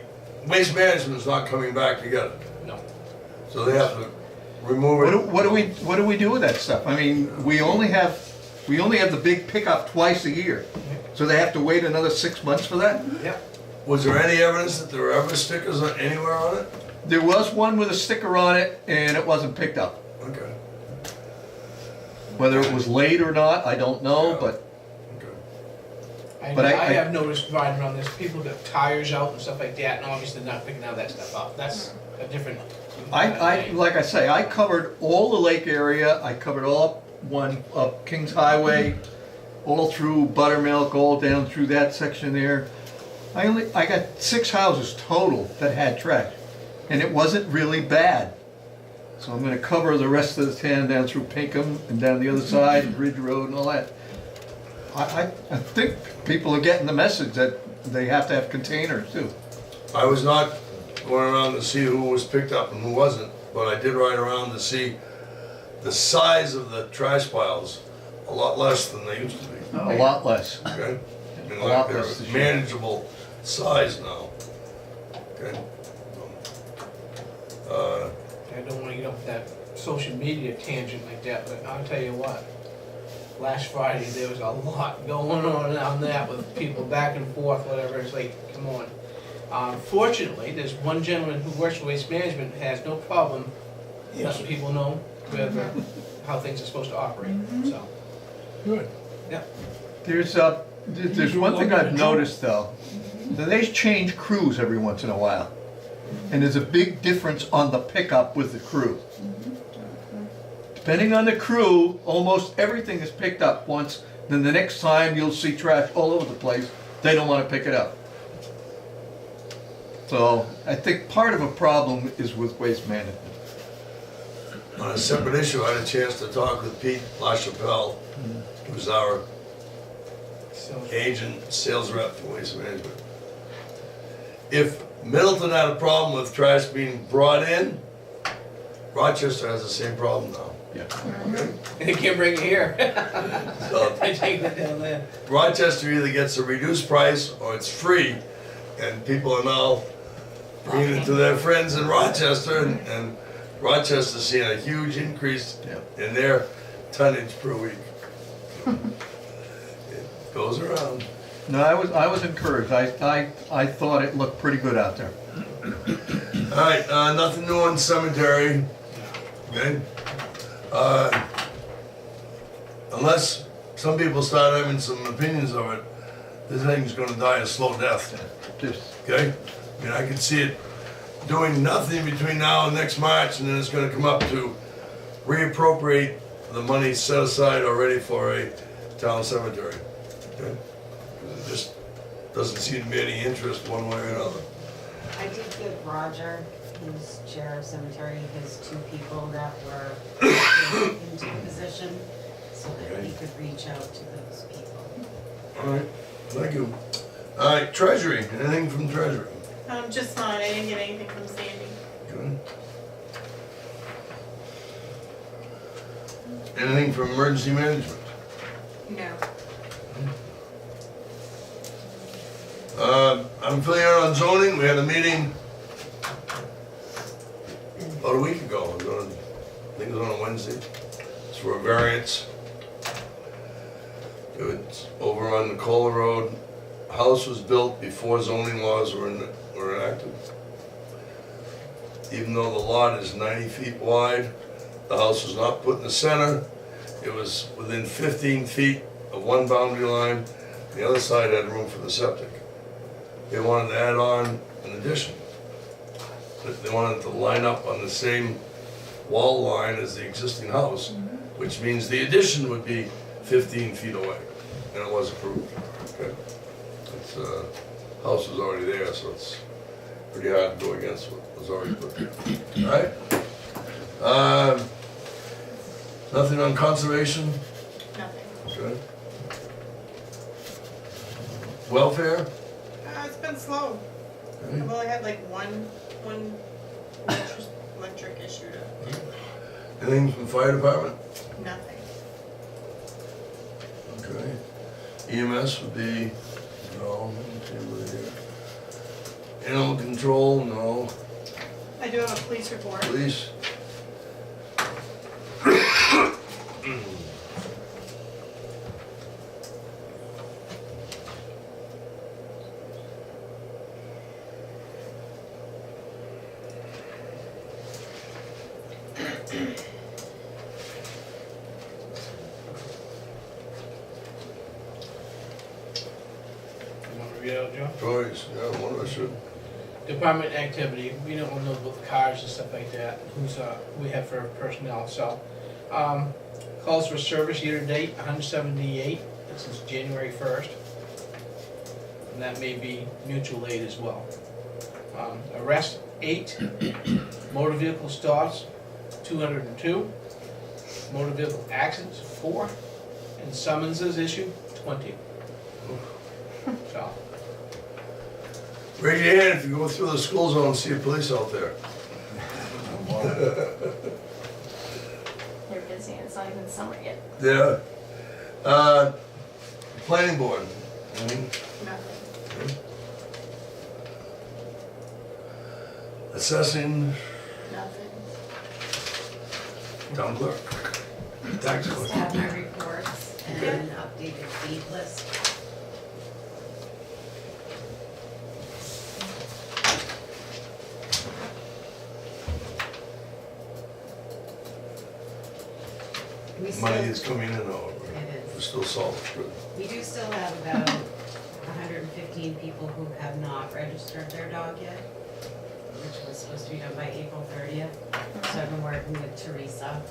S1: Waste Management's not coming back to get it,
S3: No.
S1: so they have to remove it.
S9: What do we do with that stuff? I mean, we only have the big pickup twice a year, so they have to wait another 6 months for that.
S3: Yep.
S1: Was there any evidence that there were ever stickers anywhere on it?
S9: There was one with a sticker on it, and it wasn't picked up.
S1: Okay.
S9: Whether it was late or not, I don't know, but
S1: Okay.
S9: But
S3: I
S9: I-
S3: have noticed riding around this, people got tires out and stuff like that, and obviously not picking out that stuff up. That's a different.
S9: like I say, I covered all the lake area. I covered all up Kings Highway, all through Buttermilk, all down through that section there. I got 6 houses total that had trash, and it wasn't really bad. So I'm going to cover the rest of the town down through Pinkham and down the other side, and Ridge Road and all that. I think people are getting the message that they have to have containers too.
S1: I was not going around to see who was picked up and who wasn't, but I did ride around to see the size of the trash piles, a lot less than they used to be,
S9: A lot less.
S1: okay? I mean,
S9: A lot
S1: like
S9: less this
S1: they're
S9: year.
S1: manageable size now, okay?
S3: I don't wanna get off that social media tangent like that, but I'll tell you what. Last Friday, there was a lot going on that with people back and forth, whatever, it's like, come on. Fortunately, there's one gentleman who works for Waste Management, has no problem letting people know with how things are supposed to operate, so.
S7: Good.
S9: There's one thing I've noticed though, that they change crews every once in a while. And there's a big difference on the pickup with the crew. Depending on the crew, almost everything is picked up once, then the next time you'll see trash all over the place, they don't want to pick it up. So I think part of a problem is with Waste Management.
S1: On a separate issue, I had a chance to talk with Pete LaChapelle, who's our agent, sales rep for Waste Management. If Middleton had a problem with trash being brought in, Rochester has the same problem now.
S9: Yeah.
S1: Okay?
S3: They can't bring it here.
S1: So
S3: I take it down there.
S1: Rochester either gets a reduced price or it's free, and people are now bringing it to their friends in Rochester, and Rochester's seeing a huge increase in their tonnage per week. It goes around.
S9: No, I was encouraged. I thought it looked pretty good out there.
S1: All right, nothing new on cemetery. Okay. Unless some people start having some opinions of it, this thing's gonna die a slow death.
S9: Just,
S1: Okay? I mean, I can see it doing nothing between now and next March, and then it's gonna come up to reappropriate the money set aside already for a town cemetery. Okay? 'Cause it just doesn't seem to be any interest one way or another.
S8: I did give Roger, who's chair of cemetery, his 2 people that were into the position, so that he could reach out to those people.
S1: All right, thank you. All right, treasury, anything from treasury?
S2: Just mine, I didn't get anything from Sandy.
S1: Good. Anything from emergency management?
S2: No.
S1: I'm filling out on zoning, we had a meeting about a week ago, it was on, I think it was on a Wednesday. It's for a variance. It's over on Nicola Road. House was built before zoning laws were enacted. Even though the lot is 90 feet wide, the house was not put in the center. It was within 15 feet of one boundary line. The other side had room for the septic. They wanted to add on an addition. They wanted to line up on the same wall line as the existing house, which means the addition would be 15 feet away, and it was approved. Okay, it's house was already there, so it's pretty hard to go against what was already put there. All right. Nothing on conservation.
S2: Nothing.
S1: Okay. Welfare.
S2: It's been slow.
S1: Okay.
S2: I've only had like one electric issue to,
S1: Anything from fire department?
S2: nothing.
S1: Okay. EMS would be, no, okay, we're here. Animal control, no.
S2: I do have a police report.
S1: Police?
S3: You want to read it out, Joe?
S1: Toys, yeah, one of us should.
S3: Department activity, we don't know about the cars and stuff like that, we have for personnel, so. Calls for service year to date, 178, since January 1st. And that may be mutual aid as well. Arrest, 8, motor vehicle stops, 202, motor vehicle accidents, 4, and summonses issued, 20. So,
S1: Raise your hand if you go through the school zone and see a police out there.
S10: They're busy and it's not even summer yet.
S1: Yeah. Planning board. Anything?
S2: Nothing.
S1: Assessing,
S2: Nothing.
S1: town clerk, tax
S8: Just
S1: collector.
S8: have my reports and an updated feed list. We still,
S1: Money is coming in, though.
S8: It is.
S1: We're still solid, good.
S8: we do still have about 115 people who have not registered their dog yet, which was supposed to be done by April 30th. So I've been working with Teresa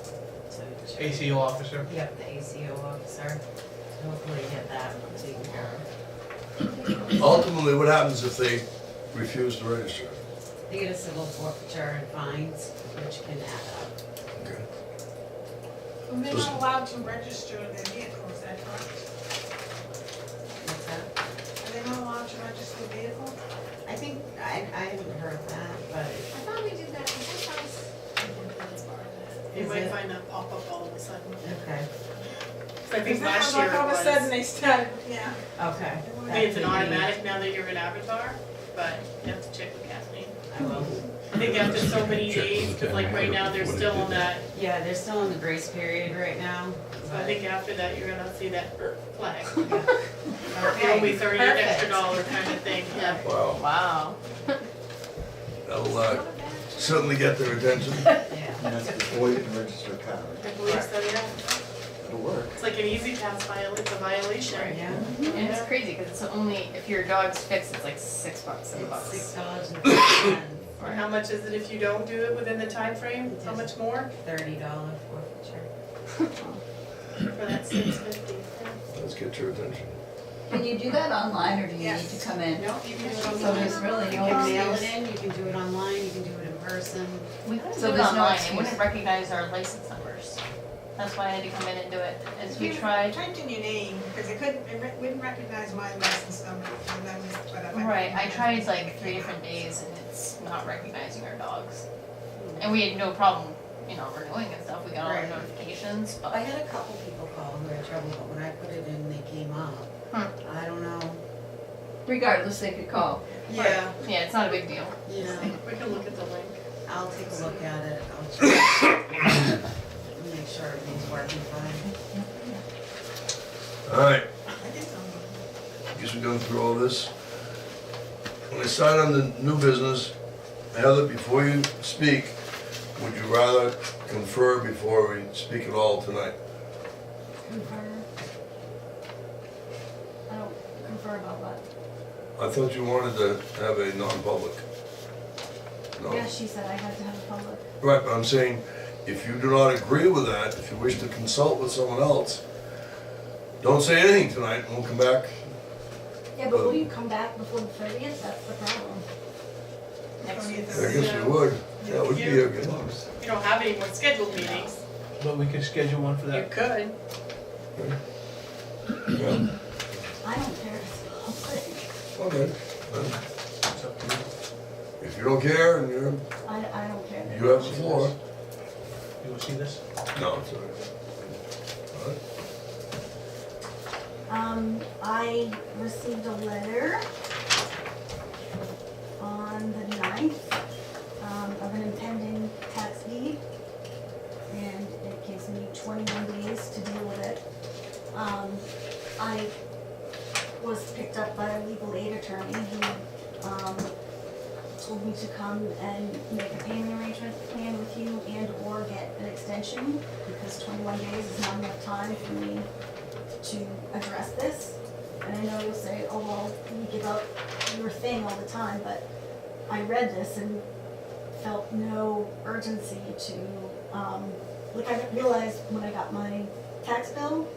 S8: to.
S3: ACO officer.
S8: Yep, the ACO officer, to hopefully get that taken care of.
S1: Ultimately, what happens if they refuse to register?
S8: They get a civil forfeiture and fines, which can add up.
S1: Okay.
S5: And they're not allowed to register their vehicles, is that correct?
S2: find that pop up all of a sudden.
S8: Okay,
S2: So I think last
S5: Like
S2: year
S5: all of a sudden
S2: it
S5: they started, yeah.
S8: okay.
S2: was, maybe it's an automatic now that you're an avatar, but you have to check with Kathleen.
S8: I will.
S2: I think after so many days, because like right now, they're still on that,
S8: Yeah, they're still in the grace period right now.
S2: so I think after that, you're gonna see that flag.
S8: Okay,
S2: It'll be $30 extra
S8: perfect.
S2: kind of thing, yeah.
S1: Wow,
S6: Wow.
S1: that'll certainly get their attention.
S8: Yeah.
S4: And that's before you can register a car.
S2: I believe so, yeah.
S4: That'll work.
S2: It's like an easy pass it's a violation.
S8: Yeah.
S6: And it's crazy, because it's only, if your dog's fixed, it's like $6,
S8: It's
S6: $7.
S8: $6.50.
S2: Or how much is it if you don't do it within the time frame? How much more
S8: $30 forfeiture.
S2: for that $6.50?
S1: Let's get your attention.
S10: Can you do that online, or do you need
S5: Yes.
S10: to come in?
S8: Nope, you can do it
S10: So
S8: online.
S10: there's really
S8: You
S10: no
S8: can mail it
S10: excuse.
S8: in, you can do it online, you can do it in person.
S6: We couldn't
S10: So
S6: do it
S10: there's no
S6: online, it
S10: excuse.
S6: wouldn't recognize our license numbers. That's why I had to come in and do it, as we
S5: You
S6: tried.
S5: typed in your name, because it wouldn't recognize my license number, and that was what I.
S6: Right, I tried like 3 different days and it's not recognizing our dogs. And we had no problem, renewing and stuff, we got all our
S8: Right.
S6: notifications,
S8: I
S6: but
S8: had a couple people call who had trouble, but when I put it in, they came up. I don't know,
S10: Regardless, they could call.
S8: yeah,
S6: yeah, it's not a big deal.
S8: you know,
S2: We can look at the link.
S8: I'll take a look at it, I'll check. Make sure everything's working fine.
S1: All right,
S5: I did something.
S1: guess we've gone through all this. When I start on the new business, Heather, before you speak, would you rather confer before we speak at all tonight?
S10: Confer. I don't confer about what?
S1: I thought you wanted to have a non-public. No?
S10: Yeah, she said I had to have a public.
S1: Right, but I'm saying, if you do not agree with that, if you wish to consult with someone else, don't say anything tonight, and we'll come back.
S10: Yeah, but will you come back before the 30th? That's the problem.
S6: Next week.
S1: I guess you would. That would be a good one.
S2: You don't have any more scheduled meetings.
S3: But we could schedule one for
S2: You
S3: that.
S2: could.
S1: Yeah,
S10: I don't care. I'll say.
S1: okay. Then it's up to you. If you don't care, and
S10: I don't care.
S1: you have the floor.
S3: You wanna see this?
S1: No, it's all right. All right.
S10: I received a letter on the 9th of an impending tax deed, and it gives me 21 days to deal with it. I was picked up by a legal aid attorney who told me to come and make a payment arrangement plan with you and or get an extension, because 21 days is not enough time for me to address this. And I know you'll say, oh, well, you give out your thing all the time, but I read this and felt no urgency to, I didn't realize when I got my tax bill,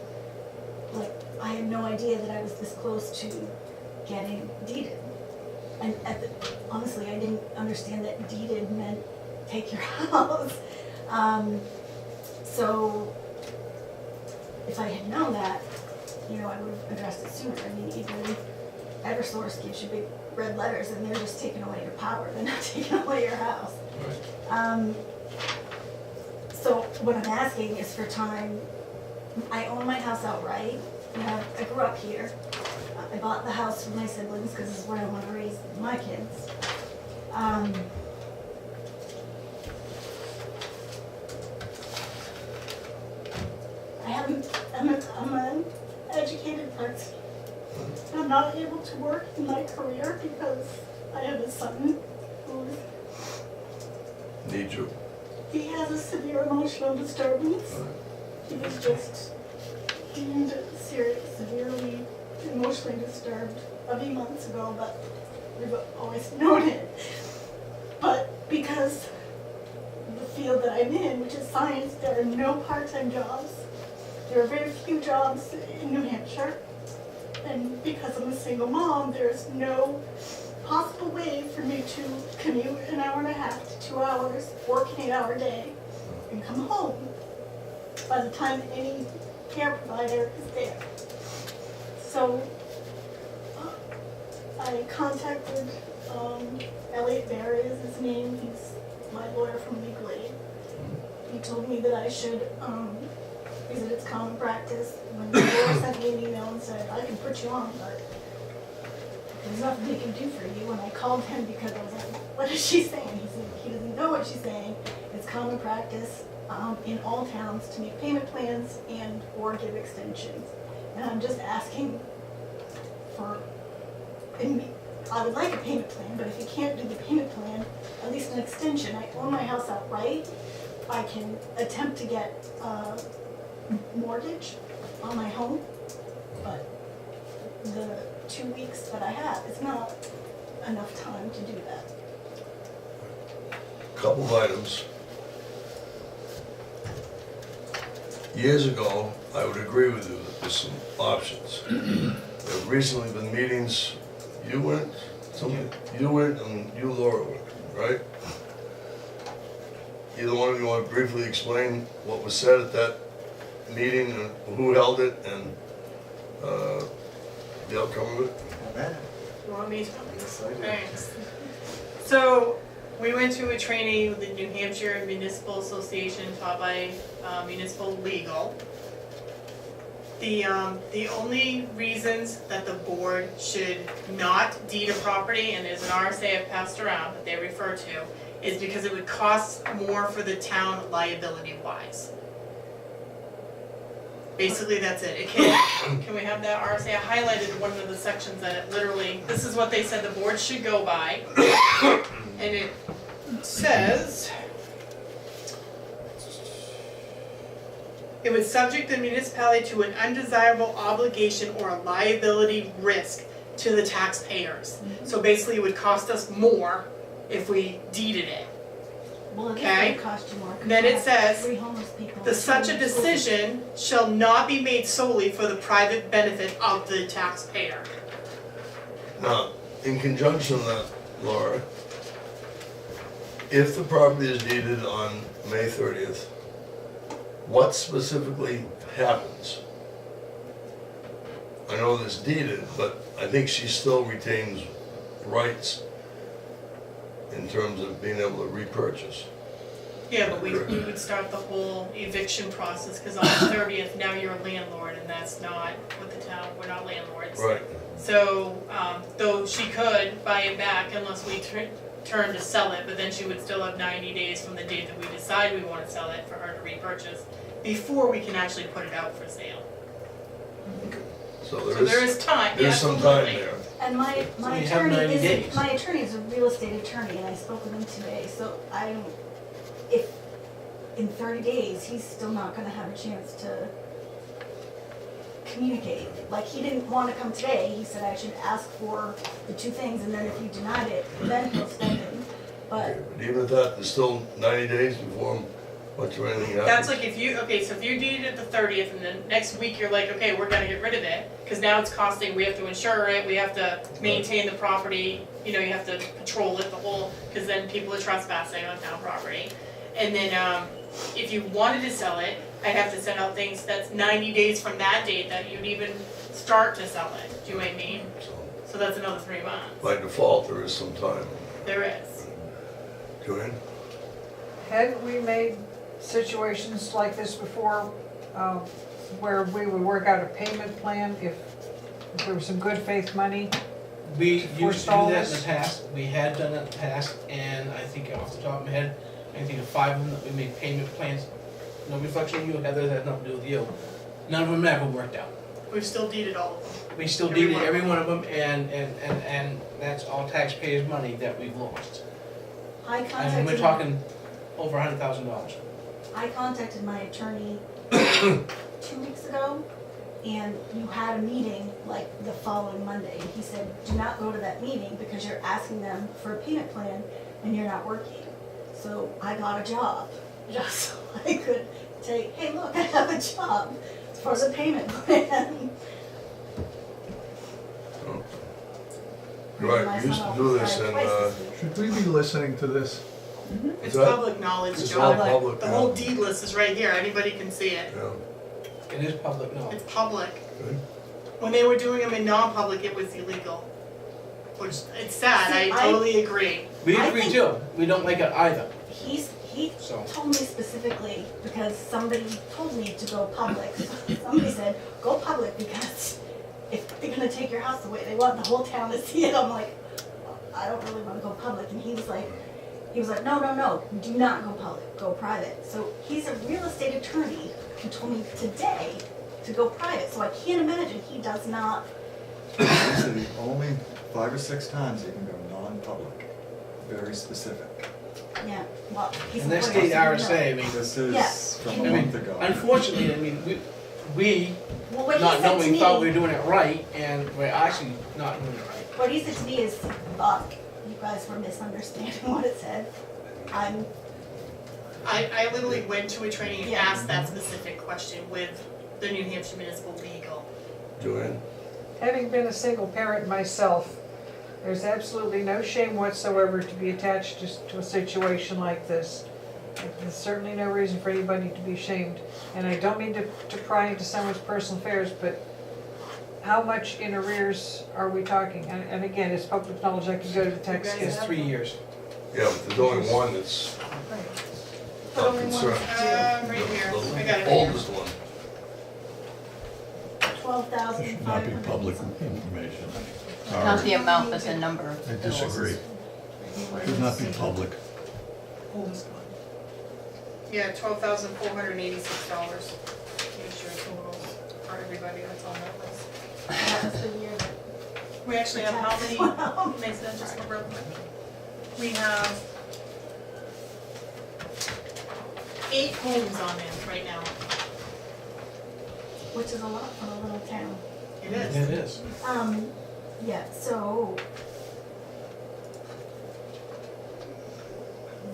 S10: I had no idea that I was this close to getting deeded. And honestly, I didn't understand that deeded meant take your house. So if I had known that, I would have addressed it sooner. I mean, even Eversource gives you big red letters and they're just taking away your power, they're not taking away your house. So what I'm asking is for time. I own my house outright. I grew up here. I bought the house for my siblings because this is where I want to raise my kids. I'm an educated person. I'm not able to work in my career because I have a son who's
S1: Need you.
S10: he has a severe emotional disturbance. He was just deemed severely emotionally disturbed a few months ago, but we've always known it. But because the field that I'm in, which is science, there are no part-time jobs. There are very few jobs in New Hampshire. And because I'm a single mom, there's no possible way for me to commute an hour and a half to 2 hours, work an 8-hour day, and come home by the time any care provider is there. So I contacted Elliot Barry is his name, he's my lawyer from legal aid. he told me that I should, because it's common practice, when the board sent me an email and said, I can put you on, but there's nothing they can do for you. And I called him because I was like, what is she saying? He said, he doesn't know what she's saying. It's common practice in all towns to make payment plans and or give extensions. And I'm just asking for, I would like a payment plan, but if you can't do the payment plan, at least an extension. I own my house outright. I can attempt to get a mortgage on my home, but the 2 weeks that I have is not enough time to do that.
S1: Couple of items. Years ago, I would agree with you that there's some options. There have recently been meetings, you went and you, Laura, went, right? Either one of you want to briefly explain what was said at that meeting, and who held it, and the outcome of it?
S4: Amen.
S2: You want me to?
S4: Yes, I do.
S2: Thanks. So, we went to a training with the New Hampshire Municipal Association taught by Municipal Legal. The only reasons that the board should not deed a property, and there's an RSA I've passed around that they refer to, is because it would cost more for the town liability-wise. Basically, that's it. Can we have that RSA? I highlighted one of the sections that it literally, this is what they said the board should go by. And it says, it would subject the municipality to an undesirable obligation or a liability risk to the taxpayers. So basically, it would cost us more if we deeded it.
S10: Well, it is
S2: Okay.
S10: gonna cost you more. 'cause
S2: Then
S10: you
S2: it
S10: have
S2: says,
S10: three homeless people.
S2: The such a decision shall not be made solely for the private benefit of the taxpayer.
S1: Now, in conjunction with that, Laura, if the property is deeded on May 30th, what specifically happens? I know it's deeded, but I think she still retains rights in terms of being able to repurchase.
S2: Yeah, but we would start the whole eviction process, because on the 30th, now you're a landlord, and that's not what the town, we're not landlords.
S1: Right.
S2: So, though she could buy it back unless we turn to sell it, but then she would still have 90 days from the date that we decide we want to sell it for her to repurchase, before we can actually put it out for sale.
S1: So
S2: So there is time,
S1: there's some time
S2: absolutely.
S1: there.
S10: And my
S3: So you have
S10: attorney
S3: 90
S10: is,
S3: days.
S10: my attorney is a real estate attorney, and I spoke with him today, so I don't, if in 30 days, he's still not gonna have a chance to communicate. Like, he didn't wanna come today, he said I should ask for the two things, and then if you denied it, then he'll step in. But
S1: But even at that, there's still 90 days before much of anything happens.
S2: That's like if you, okay, so if you deeded it the 30th, and then next week you're like, okay, we're gonna get rid of it, because now it's costing, we have to insure it, we have to maintain the property, you know, you have to patrol it, the whole, because then people are trespassing on town property. And then, if you wanted to sell it, I'd have to send out things that's 90 days from that date that you'd even start to sell it, do you know what I mean? So that's another 3 months.
S1: By default, there is some time.
S2: There is.
S1: Joanne?
S11: Hadn't we made situations like this before, where we would work out a payment plan if there was some good faith money?
S3: We used to do
S11: Forestall
S3: that in
S11: this?
S3: the past, we had done it in the past, and I think off the top of my head, I can think of 5 of them that we made payment plans. No reflection on you, Heather, that has nothing to do with you. None of them ever worked out.
S2: We've still deeded all of them.
S3: We still
S2: Every
S3: deeded
S2: one.
S3: every one of them, and that's all taxpayers' money that we've lost.
S10: I
S3: And we're
S10: contacted,
S3: talking over $100,000.
S10: I contacted my attorney 2 weeks ago, and you had a meeting like the following Monday, and he said, do not go to that meeting because you're asking them for a payment plan and you're not working. So I got a job, just so I could say, hey, look, I have a job for the payment plan.
S1: Right, we used to do this, and
S9: Should we be listening to this?
S2: It's
S1: that-
S2: public knowledge,
S1: it's
S2: Joe.
S1: all public.
S2: The whole deed list is right here, anybody can see it.
S1: Yeah.
S3: It is public knowledge.
S2: It's public.
S1: Good.
S2: When they were doing them in non-public, it was illegal. Which, it's sad,
S10: See,
S2: I totally agree.
S3: We
S10: I
S3: agree
S10: think-
S3: too, we don't like it either.
S10: He He
S3: So-
S10: told me specifically because somebody told me to go public. Somebody said, go public because if they're gonna take your house away, they want the whole town to see it. I'm like, I don't really wanna go public. And he was like, no, do not go public, go private. So he's a real estate attorney who told me today to go private. So I can't imagine he does not.
S4: These are the only 5 or 6 times you can go non-public, very specific.
S10: Yeah, well, he's.
S3: And that's
S10: a lawyer,
S3: state
S10: so he
S3: RSA, I
S10: knows.
S3: mean,
S4: This
S10: Yeah.
S4: is from
S10: I
S4: a
S10: mean,
S4: month ago.
S3: unfortunately, I mean, we
S10: Well, what he
S3: not
S10: said to
S3: knowing,
S10: me,
S3: thought we were doing it right, and we're actually not doing it right.
S10: what he said to me is, you guys were misunderstanding what it said.
S2: I literally went to a training and
S10: Yeah.
S2: asked that specific question with the New Hampshire Municipal Legal.
S1: Joanne?
S11: Having been a single parent myself, there's absolutely no shame whatsoever to be attached to a situation like this. There's certainly no reason for anybody to be ashamed. And I don't mean to pry into someone's personal affairs, but how much in arrears are we talking? And again, it's public knowledge, I could go to the text.
S3: It's 3 years.
S1: Yeah, but there's only one that's
S10: But
S1: of
S10: only
S1: concern.
S2: Right here, I got it.
S1: The oldest one.
S10: 12,500.
S12: Should not be public information.
S6: Not the amount, but the number of
S12: I
S6: bills.
S12: disagree. Should not be public.
S2: Yeah, $12,486. Here's your totals for everybody that's on that list.
S10: That was the year that.
S2: We actually have how
S10: taxes went
S2: many,
S10: up.
S2: Mason, just real quick. We have 8 homes on there right now.
S10: Which is a lot for a little town.
S2: It is.
S3: It is.
S10: Yeah, so.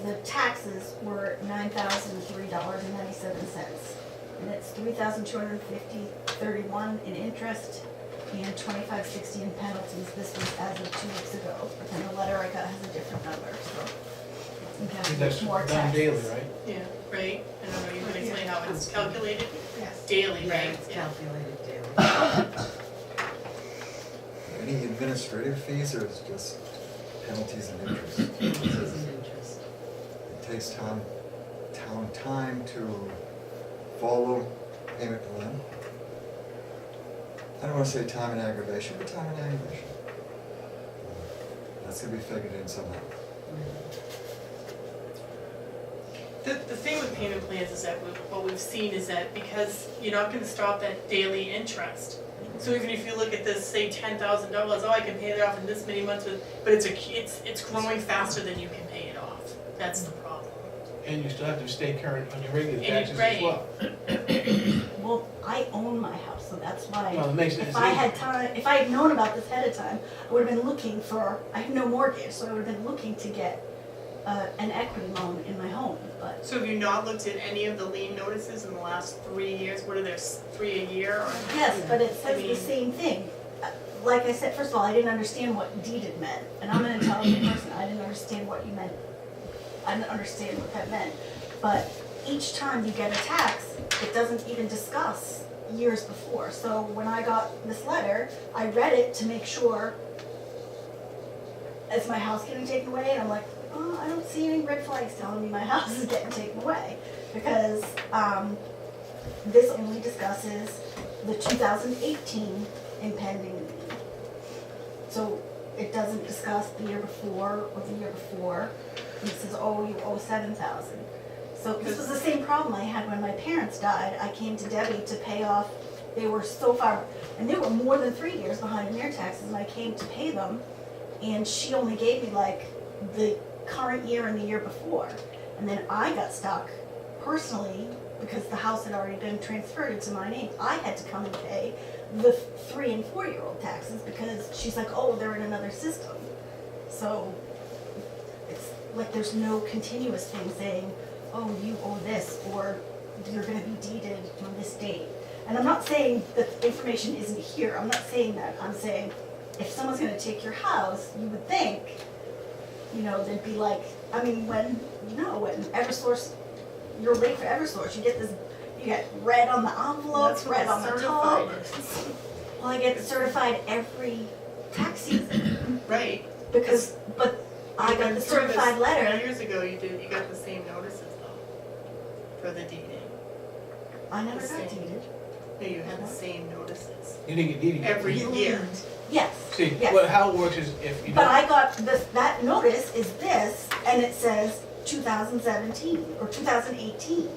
S10: The taxes were $9,003.97. And it's $3,250.31 in interest and $25.60 in penalties. This was as of 2 weeks ago. And the letter I got has a different number, so. we have
S3: That's
S10: more
S3: done daily,
S10: taxes.
S3: right?
S2: Yeah, right? I don't know, you can explain how it's calculated?
S10: Yes.
S2: Daily,
S8: Yeah,
S2: right?
S8: it's calculated daily.
S4: Any administrative fees or is it just penalties and interest?
S8: Penalties and interest.
S4: It takes town time to follow payment plan. I don't wanna say time and aggravation, but time and aggravation. That's gonna be figured in somehow.
S2: The thing with payment plans is that what we've seen is that because you're not gonna stop that daily interest. So even if you look at this, say $10,000, I can pay it off in this many months, but it's growing faster than you can pay it off. That's the problem.
S3: And you still have to stay current on your regular
S2: And
S3: taxes as
S2: right.
S3: well.
S10: Well, I own my house, so that's why.
S3: Well, it makes it
S10: If I had
S3: easy.
S10: time, if I had known about this ahead of time, I would have been looking for, I have no mortgage, so I would have been looking to get an equity loan in my home, but.
S2: So have you not looked at any of the lien notices in the last 3 years? What are there, 3 a year or?
S10: Yes, but it says
S2: I
S10: the
S2: mean-
S10: same thing. Like I said, first of all, I didn't understand what deeded meant, and I'm an intelligent person, I didn't understand what you meant. I didn't understand what that meant. But each time you get a tax, it doesn't even discuss years before. So when I got this letter, I read it to make sure, is my house getting taken away? And I'm like, oh, I don't see any red flags telling me my house is getting taken away. Because this only discusses the 2018 impending lien. So it doesn't discuss the year before or the year before. It says, oh, you owe 7,000. So this was the same problem I had when my parents died. I came to Debbie to pay off, they were so far, and they were more than 3 years behind in their taxes, and I came to pay them, and she only gave me like the current year and the year before. And then I got stuck personally, because the house had already been transferred into my name. I had to come and pay the 3 and 4 year old taxes, because she's like, oh, they're in another system. So it's like there's no continuous thing saying, oh, you owe this, or you're gonna be deeded on this date. And I'm not saying that the information isn't here, I'm not saying that, I'm saying if someone's gonna take your house, you would think, you know, they'd be like, I mean, when Eversource, you're late for Eversource, you get this, you get red on the envelopes, red on the top. Well, I get certified every tax season.
S2: Right.
S10: But I got the
S2: Through
S10: certified
S2: this
S10: letter.
S2: 3 years ago, you got the same notices though, for the deeding.
S10: I never
S2: The
S10: got
S2: same.
S10: deeded.
S2: No, you had the same notices
S3: You didn't get deeded.
S2: every year.
S10: Yes.
S3: See,
S10: Yes.
S3: how it works is if you
S10: But
S3: don't,
S10: I got this, that notice is this, and it says 2017 or 2018.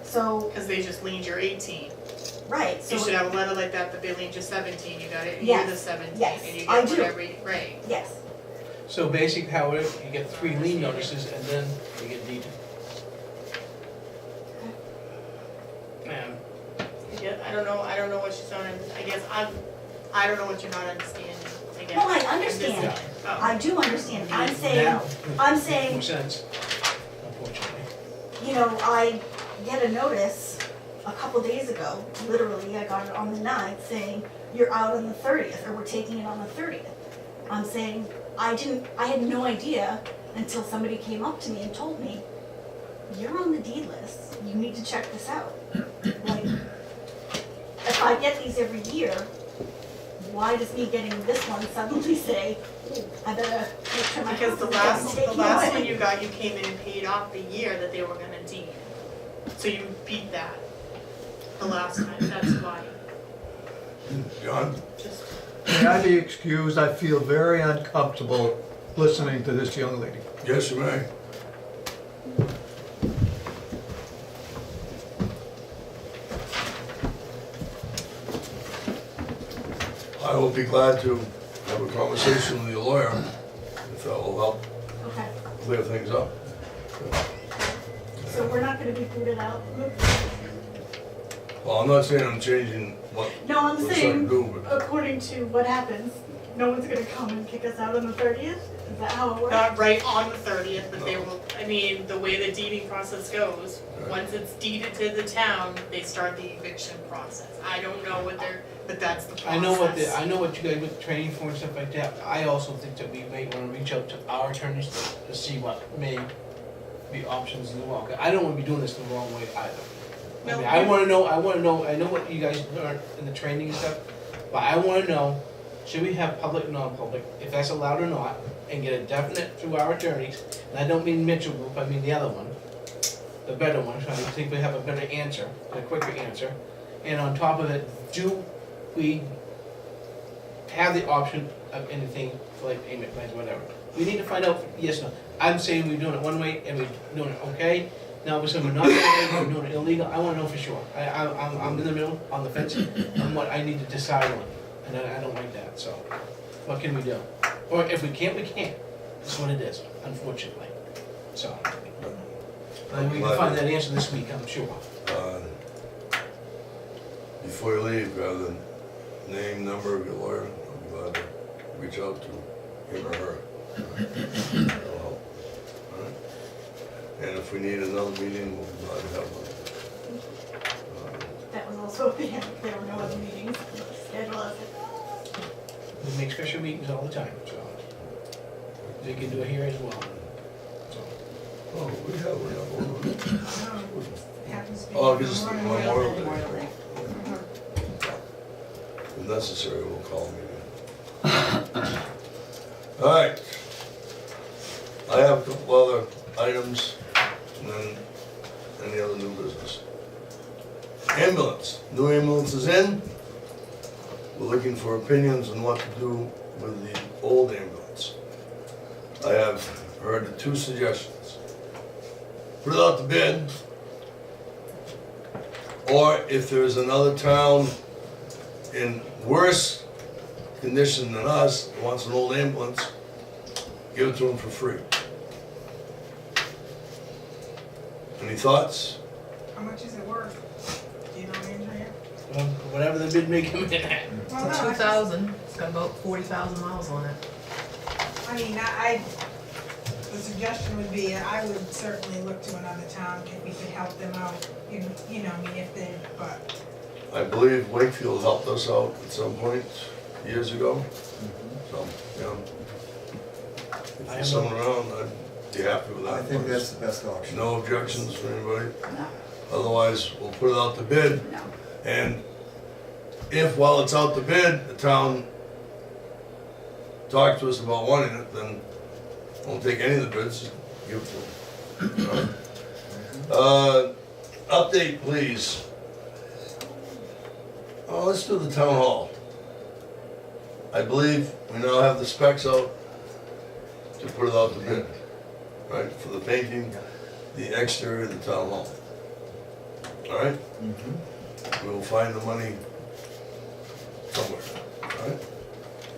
S10: So,
S2: Cause they just leaned your 18.
S10: right, so.
S2: You should have a letter like that, but they leaned your 17, you got it, you're
S10: Yes,
S2: the 17,
S10: yes,
S2: and you
S10: I
S2: get
S10: do.
S2: whatever, right.
S10: Yes,
S3: so basically how it is, you get 3 lien notices and then you get deeded. And
S2: Yeah, I don't know what she's on, I guess I don't know what you're not understanding, I guess.
S10: no, I understand.
S2: Oh.
S10: I do understand. I'm
S3: now,
S10: saying,
S3: makes sense, unfortunately.
S10: you know, I get a notice a couple days ago, literally, I got it on the 9th, saying, you're out on the 30th, or we're taking it on the 30th. I'm saying, I had no idea until somebody came up to me and told me, you're on the deed list, you need to check this out. Like, if I get these every year, why does me getting this one suddenly say, "Ooh, I better make sure my
S2: Because
S10: house is taken
S2: the last
S10: away."
S2: one you got, you came in and paid off the year that they were gonna deed. So you beat that the last time, that's why.
S12: John?
S2: Just,
S9: May I be excused? I feel very uncomfortable listening to this young lady.
S12: Yes, you may. I will be glad to have a conversation with your lawyer, if that will help
S10: Okay,
S12: clear things up.
S10: so we're not gonna be booted out?
S12: Well, I'm not saying I'm changing what
S10: No, I'm
S12: we're trying
S10: saying,
S12: to do, but
S10: according to what happens, no one's gonna come and kick us out on the 30th? Is that how it works?
S2: not right on the 30th, but they will, I mean, the way the deeding process goes,
S12: Right.
S2: once it's deeded to the town, they start the eviction process. I don't know what they're, but that's the process.
S3: I know what you guys with training for and stuff like that. I also think that we may wanna reach out to our attorneys to see what may be options in the law. 'Cause I don't wanna be doing this the wrong way either. I
S2: No,
S3: mean, I know what you guys learned in the training and stuff, but I wanna know, should we have public, non-public, if that's allowed or not, and get a definite through our attorneys, and I don't mean Mitchell Group, I mean the other one, the better one, I think we have a better answer, a quicker answer. And on top of it, do we have the option of anything for like payment plans, whatever? We need to find out, yes, no. I'm saying we're doing it one way and we're doing it okay. Now, if we're saying we're not doing it, we're doing it illegal, I wanna know for sure. I'm in the middle, on the fence, on what I need to decide on, and I don't like that, so what can we do? Or if we can't, we can't. That's what it is, unfortunately. So, and we can find that answer this week, I'm sure.
S12: before you leave, rather than name, number of your lawyer, I'll be glad to reach out to him or her. That'll help. All right? And if we need another meeting, we'll be glad to have one.
S10: That was also at the end, there were no other meetings scheduled. I was like, "Oh."
S3: We make special meetings all the time, so. They can do it here as well. So,
S12: Oh, we have one.
S5: It happens to be.
S12: Oh, just
S5: Memorial
S12: Memorial
S5: Day.
S12: Day. If necessary, we'll call a meeting. All right. I have a couple other items, and then any other new business. Ambulance, new ambulance is in. We're looking for opinions on what to do with the old ambulance. I have heard 2 suggestions. Put it out to bid, or if there's another town in worse condition than us, that wants an old ambulance, give it to them for free. Any thoughts?
S5: How much is it worth? Do you know, Andrea?
S3: well, whatever the bid may come in at.
S5: Well, no,
S1: It's
S5: I
S1: a
S5: just-
S1: 2000, it's got about 40,000 miles on it.
S5: I mean, the suggestion would be, I would certainly look to another town if we could help them out, you know, I mean, if they, but,
S12: I believe Wakefield helped us out at some point years ago, so, yeah. If there's someone around, I'd be happy with that.
S4: I think that's the best option.
S12: No objections from anybody?
S10: No,
S12: Otherwise, we'll put it out to bid,
S10: no.
S12: and if while it's out to bid, the town talked to us about wanting it, then Won't take any of the bids, just give it to them. Update, please. Oh, let's do the town hall. I believe we now have the specs out to put it out to bid, right, for the painting, the exterior of the town hall. All right? We'll find the money somewhere, all right?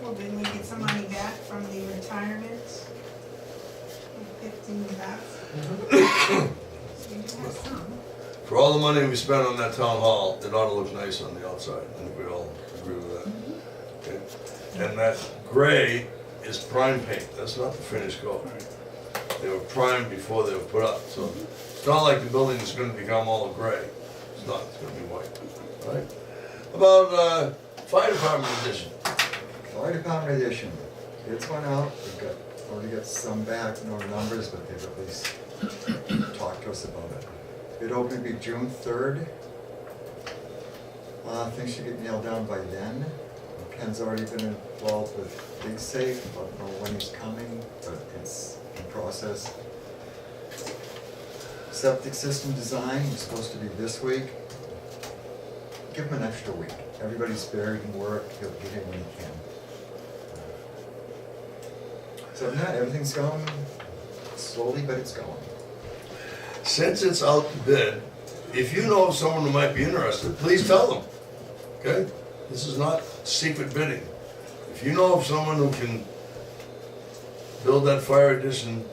S5: Well, didn't we get some money back from the retirement? 15,000. So we do have some.
S12: For all the money we spent on that town hall, it ought to look nice on the outside. I think we all agree with that. Okay? And that gray is prime paint, that's not the finished coat. They were primed before they were put up, so it's not like the building is gonna become all gray. It's not, it's gonna be white, right? About, fire department edition.
S4: Fire department edition, bids went out, already got some back, no numbers, but they've at least talked to us about it. Bid opening will be June 3rd. Things should get nailed down by then. Ken's already been involved with Big Safe, I don't know when he's coming, but it's in process. Septic system design is supposed to be this week. Give him an extra week. Everybody's buried in work, he'll get in when he can. So now everything's going slowly, but it's going.
S12: Since it's out to bid, if you know of someone who might be interested, please tell them, okay? This is not secret bidding. If you know of someone who can build that fire addition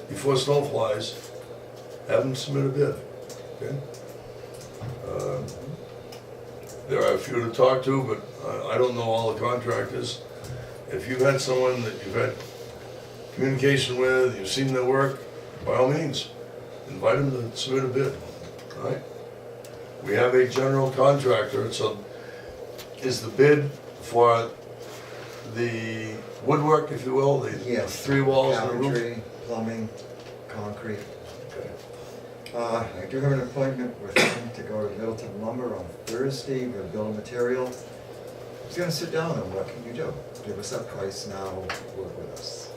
S12: before snow flies, have them submit a bid, okay? There are a few to talk to, but I don't know all the contractors. If you've had someone that you've had communication with, you've seen their work, by all means, invite them to submit a bid, all right? We have a general contractor, so is the bid for the woodwork, if you will, the
S4: Yes.
S12: 3 walls and a roof?
S4: Cabinetry, plumbing, concrete.
S12: Okay.
S4: I do have an appointment with him to go to Middleton Lumber on Thursday, we're gonna build a material. He's gonna sit down and what can you do? Give us that price now, work with us.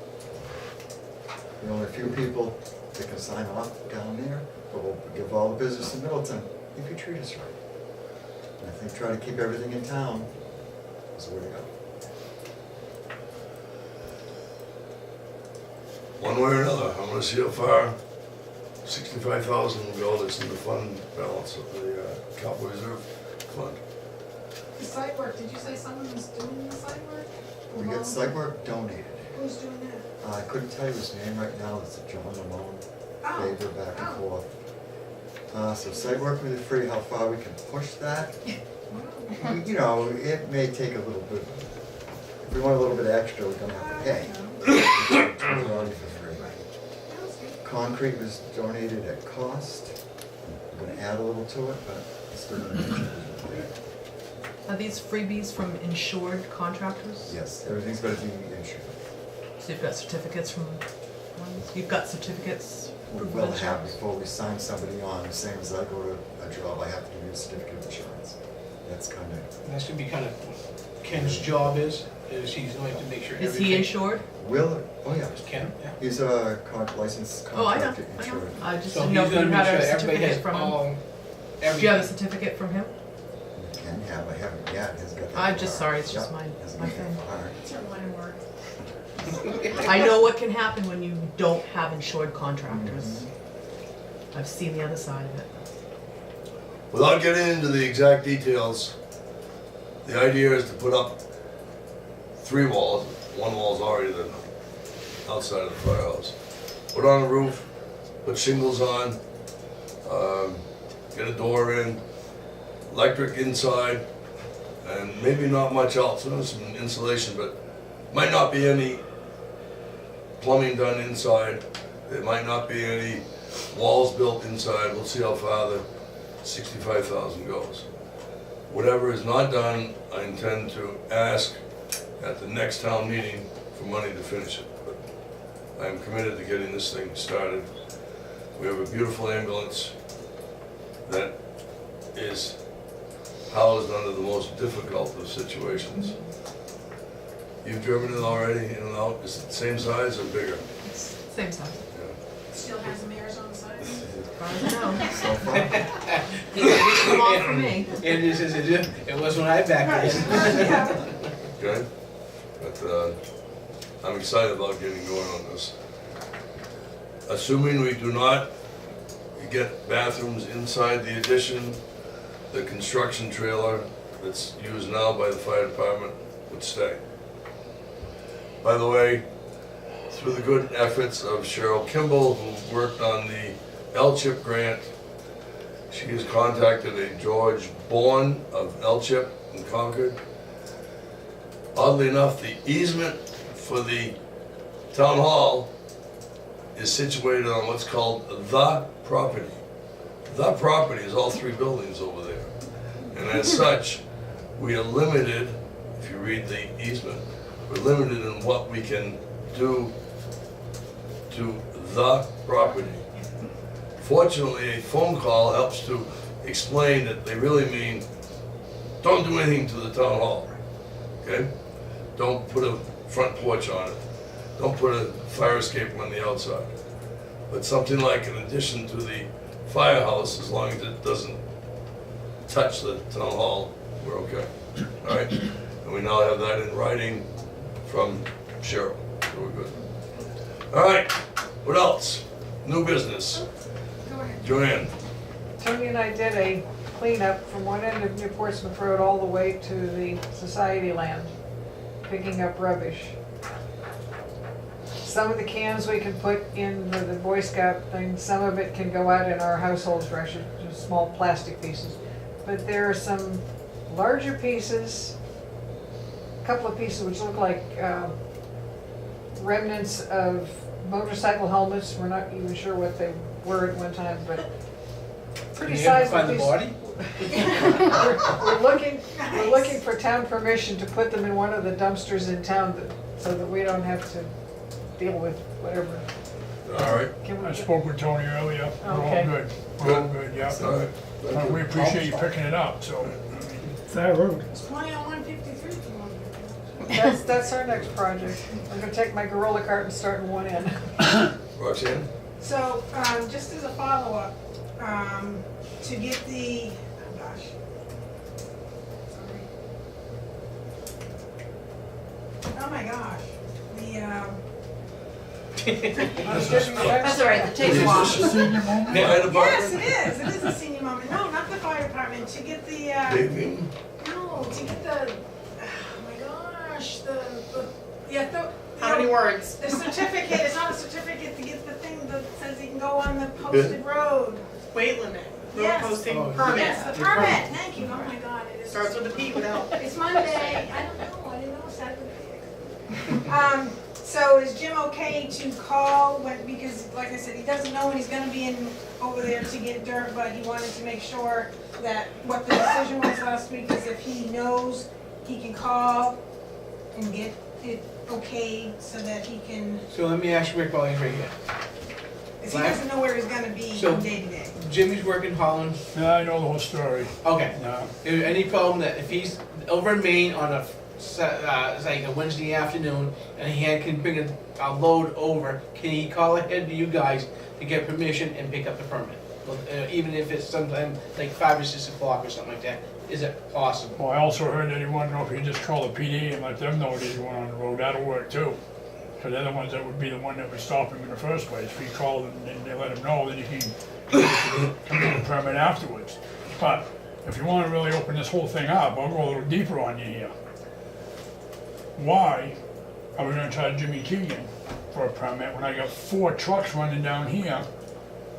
S4: You know, a few people that can sign off down there, but we'll give all the business in Middleton if you treat us right. And I think try to keep everything in town is the way to go.
S12: One way or another, I wanna see how far 65,000 will go that's in the fund balance of the capital reserve fund.
S5: The site work, did you say someone was doing the site work?
S4: We get site work donated.
S5: Who's doing that?
S4: I couldn't tell you his name right now, it's a John Lamone,
S5: Oh,
S4: favor back and
S5: oh.
S4: forth. So site work with the free, how far we can push that, you know, it may take a little bit, if we want a little bit extra, we're gonna have to pay. It's already for free. Concrete was donated at cost, we're gonna add a little to it, but it's still gonna be.
S1: Are these freebies from insured contractors?
S4: Yes, everything's gonna be insured.
S1: So you've got certificates from, you've got certificates?
S4: We will have before we sign somebody on, the same as I go to a job, I have to give you a certificate of insurance. That's kind of,
S3: That's gonna be kind of Ken's job is he's going to make sure
S1: Is
S3: everything.
S1: he insured?
S4: will, oh yeah,
S3: Is Ken, yeah.
S4: he's a licensed
S1: Oh, I know,
S4: contractor
S1: I know.
S4: insured.
S1: I just
S3: So
S1: didn't
S3: he's
S1: know if
S3: gonna
S1: you
S3: make
S1: had
S3: sure
S1: a
S3: everybody
S1: certificate
S3: has
S1: from him.
S3: all,
S1: Do you have a
S3: everything.
S1: certificate from him?
S4: Can have, I haven't yet, hasn't got that
S1: I'm just
S4: far.
S1: sorry, it's just
S4: Yep,
S1: my
S4: hasn't got that
S1: thing.
S4: far.
S5: It's your line work.
S1: I know what can happen when you don't have insured contractors. I've seen the other side of it.
S12: Without getting into the exact details, the idea is to put up 3 walls. One wall's already the outside of the firehouse. Put on a roof, put shingles on, get a door in, electric inside, and maybe not much else. There's some insulation, but might not be any plumbing done inside. There might not be any walls built inside. We'll see how far the 65,000 goes. Whatever is not done, I intend to ask at the next town meeting for money to finish it. But I am committed to getting this thing started. We have a beautiful ambulance that is housed under the most difficult of situations. You've driven it already in and out, is it the same size or bigger?
S1: It's
S11: Same size.
S5: Still has some Arizona signs.
S4: So far,
S11: Come on for me.
S3: And this is, it was when I backed this.
S5: Yeah.
S12: Okay? But, I'm excited about getting going on this. Assuming we do not get bathrooms inside the addition, the construction trailer that's used now by the fire department would stay. By the way, through the good efforts of Cheryl Kimball, who worked on the L-CHIP grant, she has contacted a George Bourne of L-CHIP in Concord. Oddly enough, the easement for the town hall is situated on what's called the property. The property is all three buildings over there. And as such, we are limited, if you read the easement, we're limited in what we can do to the property. Fortunately, a phone call helps to explain that they really mean, don't do anything to the town hall, okay? Don't put a front porch on it. Don't put a fire escape on the outside. But something like an addition to the firehouse, as long as it doesn't touch the town hall, we're okay. All right? And we now have that in writing from Cheryl, so we're good. All right, what else? New business.
S5: Go ahead.
S12: Joanne.
S11: Tony and I did a cleanup from one end of New Portsmouth Road all the way to the Society Land, picking up rubbish. Some of the cans we can put in the Boy Scout thing, some of it can go out in our household trash, just small plastic pieces. But there are some larger pieces, a couple of pieces which look like remnants of motorcycle helmets. We're not even sure what they were at one time, but pretty
S3: Can you ever
S11: sizable
S3: find the
S11: pieces.
S3: body?
S11: We're looking for town permission to put them in one of the dumpsters in town so that we don't have to deal with whatever.
S12: All right.
S11: Can we
S7: I spoke with Tony earlier, we're all
S11: Okay.
S7: good, we're all good, yeah.
S12: All right. Thank you.
S7: We appreciate you picking it up, so. That road.
S5: There's plenty on 153 if you want to.
S11: That's our next project. I'm gonna take my gorilla cart and start in one end.
S12: Roxanne?
S5: So, just as a follow-up, to get the, oh gosh. Sorry. Oh my gosh,
S11: That's
S8: all right, it takes a while.
S12: Fire
S5: yes,
S12: department?
S5: it is a senior moment. No, not the fire department, to get the,
S12: Paving?
S5: no, to get the, oh my gosh,
S2: How many words?
S5: the certificate, it's not a certificate, to get the thing that says you can go on the posted road.
S2: Weight limit, road
S5: Yes.
S2: posting
S3: Oh,
S2: permit.
S5: Yes, the permit, thank you, oh my god, it is.
S2: Starts with a P without.
S5: It's Monday, I don't know, I didn't know Saturday. So is Jim okay to call because like I said, he doesn't know when he's gonna be in over there to get dirt, but he wanted to make sure that what the decision was last week is if he knows, he can call and get it okay so that he can,
S3: So let me ask Rick while he's right here.
S5: because he doesn't know where he's gonna be
S3: So-
S5: from day to day.
S3: Jimmy's working Holland.
S7: Yeah, I know the whole story,
S3: Okay.
S7: yeah.
S3: Is there any problem that if he's over in Maine on a, like a Wednesday afternoon, and he can bring a load over, can he call ahead to you guys to get permission and pick up the permit? Even if it's sometime like 5 or 6 o'clock or something like that, is it possible?
S7: Well, I also heard that he wanted to know if you just call the PD and let them know that he's going on the road, that'll work too. Because they're the ones that would be the one that would stop him in the first place. If you call them and they let him know, then you can come to the permit afterwards. But if you want to really open this whole thing up, I'll go a little deeper on you here. Why are we gonna charge Jimmy Keegan for a permit when I got 4 trucks running down here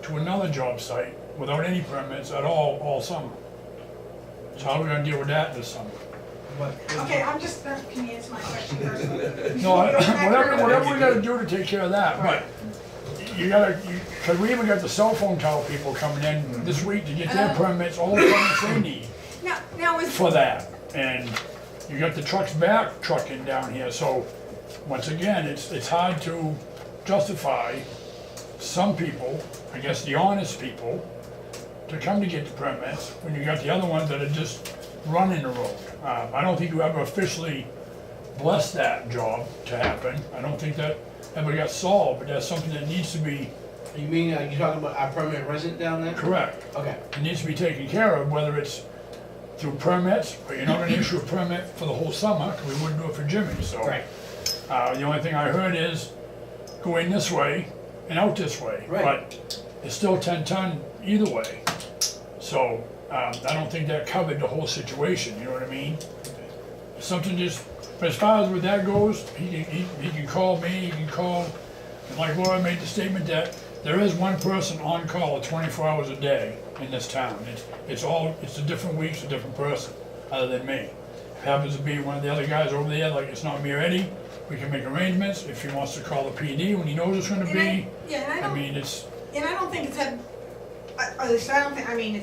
S7: to another job site without any permits at all summer? So how are we gonna deal with that this summer?
S5: Okay, I'm just, can you answer my question first?
S7: No, whatever we gotta do to take care of that, but you gotta, cause we even got the cell phone tower people coming in this week to get their permits, all the permits they need
S5: Now is,
S7: for that. And you got the trucks back trucking down here, so once again, it's hard to justify some people, I guess the honest people, to come to get the permits when you got the other ones that are just running the road. I don't think you ever officially blessed that job to happen. I don't think that ever got solved, but that's something that needs to be
S3: You mean, you talking about our permanent resident down there?
S7: correct.
S3: Okay.
S7: It needs to be taken care of, whether it's through permits, but you're not gonna issue a permit for the whole summer, 'cause we wouldn't do it for Jimmy, so.
S3: Right.
S7: The only thing I heard is go in this way and out this way.
S3: Right.
S7: But it's still 10 ton either way. So, I don't think that covered the whole situation, you know what I mean? Something just, but as far as where that goes, he can call me, he can call, and like Laura made the statement that there is one person on call 24 hours a day in this town. It's a different weeks, a different person, other than me. Happens to be one of the other guys over there, like it's not me or Eddie, we can make arrangements. If he wants to call the PD when he knows it's gonna be,
S5: Yeah, and I
S7: I
S5: don't,
S7: mean, it's,
S5: and I don't think it's had, at least I don't think, I mean,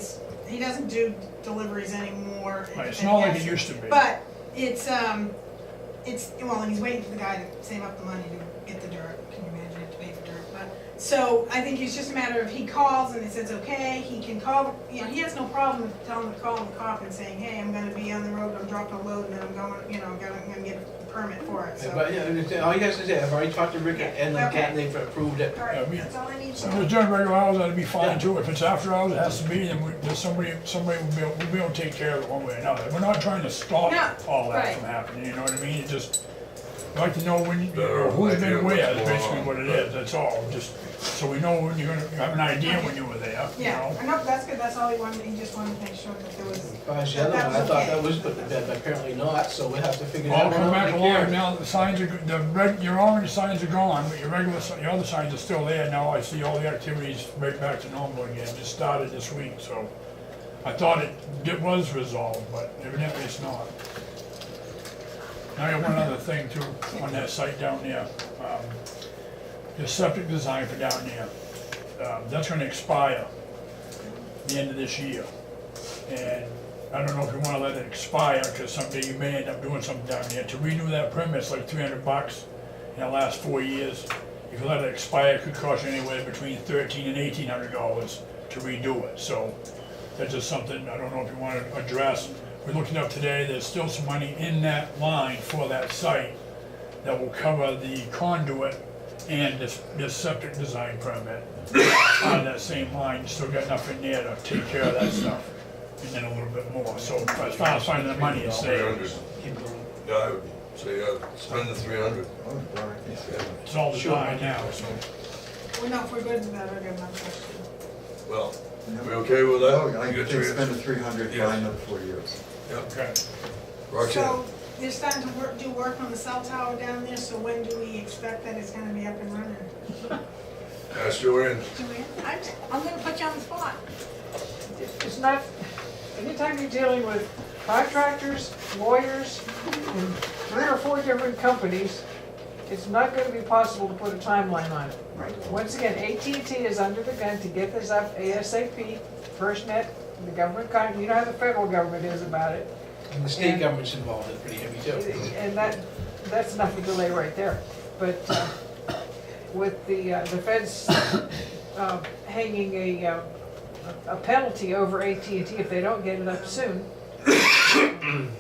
S5: he doesn't do deliveries anymore.
S7: it's not like it used to be.
S5: But it's, well, and he's waiting for the guy to save up the money to get the dirt. Can you imagine, you have to pay for dirt? But, so I think it's just a matter of he calls and it says, okay, he can call, you know, he has no problem telling him to call the cop and saying, hey, I'm gonna be on the road, I'm dropping a load and then I'm going, you know, I'm gonna get a permit for it, so.
S3: But, yeah, all you guys to say, I've already talked to Rick and the
S5: Okay.
S3: cat, they've approved it.
S5: All
S7: Yeah,
S5: right,
S7: we-
S5: that's all I need.
S7: So if it's during regular hours, that'd be fine too. If it's after hours, it has to be, then there's somebody will be able to take care of it one way or another. We're not trying to stop
S5: No,
S7: all that
S5: right.
S7: from happening, you know what I mean? It just, I like to know when, you
S12: Better
S7: know, who's
S12: idea
S7: been where,
S12: what's
S7: is
S12: going
S7: basically
S12: on.
S7: what it is, that's all. Just so we know when you have an idea when you were there, you
S5: Yeah,
S7: know?
S5: I know, that's good, that's all he wanted, he just wanted to make sure that there was.
S3: Gosh, the other one, I thought that was put to bed, but apparently not, so we'll have to figure that
S7: All
S3: one
S7: come
S3: out.
S7: back
S3: Take care
S7: along
S3: of it.
S7: now, the signs are, your orange signs are gone, but your your other signs are still there. Now I see all the activities right back to normal again, just started this week, so. I thought it was resolved, but evidently it's not. Now I got one other thing too, on that site down there. The septic design for down there, that's gonna expire the end of this year. And I don't know if you wanna let it expire, cause someday you may end up doing something down there. To renew that permit, it's like $300, and it lasts 4 years. If you let it expire, it could cost you anywhere between $1,300 and $1,800 to redo it. So that's just something, I don't know if you wanna address. We looked it up today, there's still some money in that line for that site that will cover the conduit and this septic design permit. On that same line, you still got enough in there to take care of that stuff, and then a little bit more. So as far as finding the money, it's there.
S12: 300. Yeah, I would say, spend the 300.
S4: Oh, darn, yeah.
S7: It's all designed now, so.
S5: Well, no, if we're good with that, I got no question.
S12: Well, we okay with that?
S4: Oh, I
S12: You
S4: think
S12: got your
S4: spend the
S12: answer?
S4: 300,
S12: Yes.
S4: buy another 4 years.
S7: Okay.
S12: Roxanne?
S5: So, they're starting to do work on the cell tower down there, so when do we expect that it's gonna be up and running?
S12: Ask Joanne.
S5: Joanne, I'm gonna put you on the spot.
S11: It's not, anytime you're dealing with contractors, lawyers, and 3 or 4 different companies, it's not gonna be possible to put a timeline on it. Once again, AT&T is under the gun to get this up ASAP, FirstNet, the government, you know how the federal government is about it.
S3: And the state government's involved in it pretty heavy too.
S11: And that's enough of a delay right there. But with the feds hanging a penalty over AT&T if they don't get it up soon.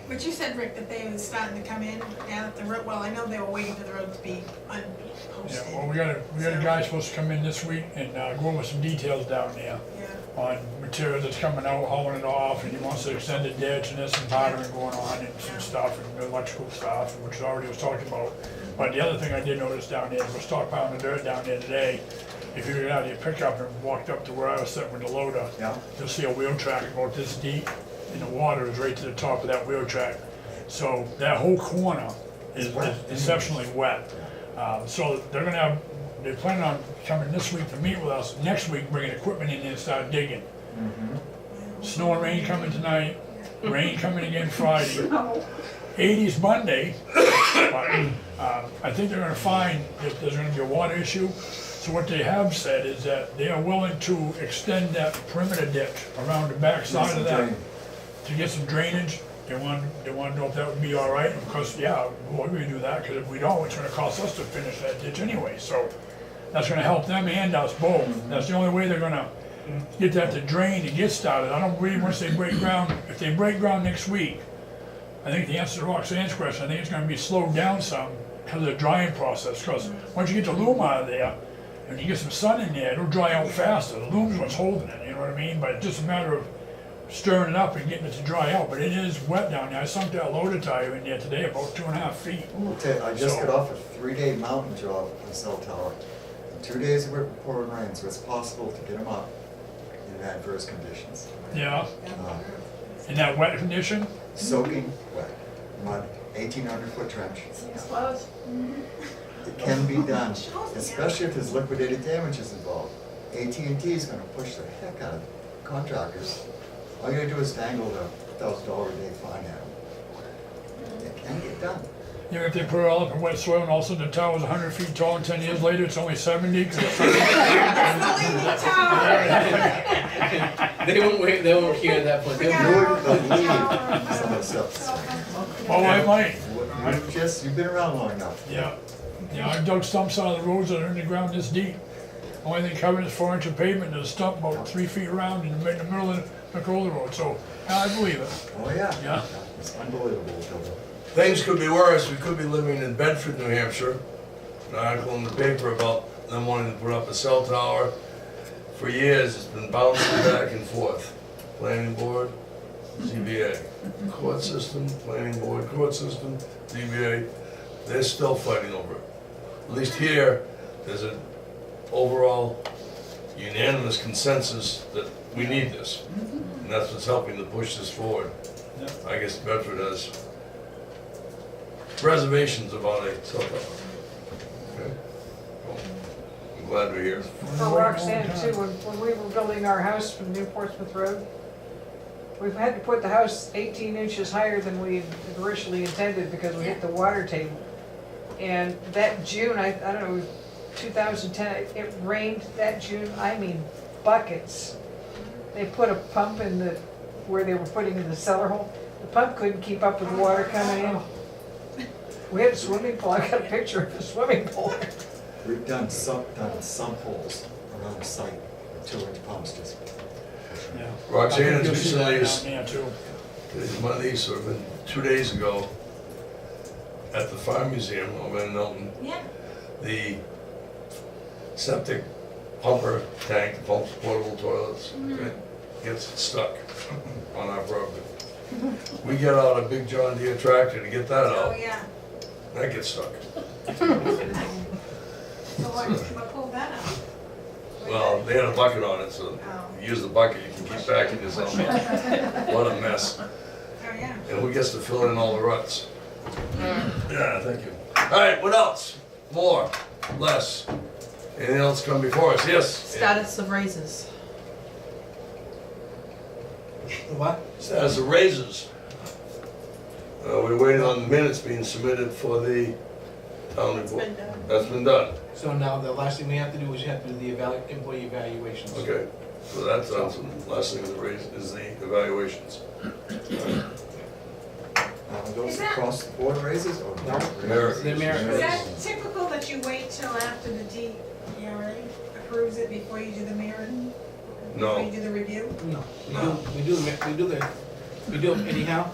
S5: But you said, Rick, that they were starting to come in down at the road, well, I know they were waiting for the road to be
S7: Yeah,
S5: unposted.
S7: well, we got a guy supposed to come in this week and go over some details down there
S5: Yeah,
S7: on material that's coming out, hauling it off, and he wants to extend the ditch, and there's some powdering going on and some stuff, and electrical stuff, which I already was talking about. But the other thing I did notice down there, we're stockpiling the dirt down there today. If you get out of your pickup and walked up to where I was sitting with the loader,
S4: Yeah.
S7: you'll see a wheel track about this deep, and the water is right to the top of that wheel track. So that whole corner is exceptionally wet. So they're planning on coming this week to meet with us, next week bringing equipment in and start digging. Snow and rain coming tonight, rain coming again Friday. 80s Monday, but I think they're gonna find that there's gonna be a water issue. So what they have said is that they are willing to extend that perimeter ditch around the back side of that to get some drainage. They want to know if that would be all right, because, yeah, we're gonna do that, because if we don't, it's gonna cost us to finish that ditch anyway, so that's gonna help them and us both. That's the only way they're gonna get that to drain and get started. I don't believe once they break ground, if they break ground next week, I think the answer to Roxanne's question, I think it's gonna be slowed down some because of the drying process, because once you get the loom out of there, and you get some sun in there, it'll dry out faster. The loom's what's holding it, you know what I mean? But it's just a matter of stirring it up and getting it to dry out, but it is wet down there. I sunk that loader tire in there today, about 2.5 feet.
S4: I'll tell you, I just
S7: So-
S4: got off a 3-day mountain job on cell tower. 2 days of work with pouring rain, so it's possible to get them up in adverse conditions.
S7: Yeah,
S4: Uh,
S7: in that wet condition.
S4: Soaking wet, mud, 1,800-foot trench.
S5: Close.
S4: It can be done, especially if there's liquidated damages involved. AT&T is gonna push the heck out of contractors. All you gotta do is dangle the $1,000 a day fine at them. It can get done.
S7: Even if they put it all up in wet soil and also the tower's 100 feet tall and 10 years later it's only 70. 'Cause it's-
S3: They won't wait, they won't care at that point. They'll-
S4: You wouldn't believe some of the stuff.
S7: Well, I might.
S4: You've been around long enough.
S7: Yeah, yeah, I dug stumps out of the roads that are in the ground this deep. Only thing covered is 4 inch of pavement and a stump about 3 feet around in the middle of the McCollum Road, so I believe it.
S4: Oh, yeah.
S7: Yeah.
S4: It's unbelievable, Joe.
S12: Things could be worse. We could be living in Bedford, New Hampshire. An article in the paper about them wanting to put up a cell tower. For years, it's been bouncing back and forth. Planning board, ZBA. Court system, planning board, court system, ZBA. They're still fighting over it. At least here, there's an overall unanimous consensus that we need this. And that's what's helping to push this forward. I guess Bedford has reservations about a cell tower. Okay. Well, I'm glad we're here.
S11: For Roxanne too, when we were building our house from New Portsmouth Road, we've had to put the house 18 inches higher than we had originally intended because we hit the water table. And that June, I don't know, 2010, it rained that June, I mean buckets. They put a pump in the, where they were putting in the cellar hole. The pump couldn't keep up with the water coming in. We had a swimming pool, I got a picture of the swimming pool.
S4: We've done sump holes around the site, with 2-inch pumps just.
S7: Yeah.
S12: Roxanne has
S7: You'll see that
S12: recently,
S7: down there too.
S12: Monday, sort of been 2 days ago, at the Farm Museum over in Milton,
S5: Yeah.
S12: the septic pumper tank, that pumps portable toilets, okay, gets stuck on our property. We get out a big John Deere tractor to get that
S5: Oh,
S12: out,
S5: yeah.
S12: that gets stuck.
S5: So what pulled that out?
S12: Well, they had a bucket on it, so
S5: Oh.
S12: you use the bucket, you can keep backing yourself up. What a mess.
S5: Oh, yeah.
S12: And who gets to fill in all the ruts? Yeah, thank you. All right, what else? More? Less? Anything else come before us? Yes?
S1: Status of raises.
S3: What?
S12: Status of raises. We're waiting on the minutes being submitted for the town report.
S2: Been done.
S12: That's been done.
S3: So now the last thing we have to do is you have to do the employee evaluations.
S12: Okay, so that's done. So the last thing is the raise, is the evaluations.
S4: Are those
S5: Is that-
S4: across the board raises or?
S3: No.
S12: Merit.
S3: They're merit.
S5: Is that typical that you wait till after the DRA approves it before you do the merit?
S12: No.
S5: Before you do the review?
S3: No, we do them anyhow,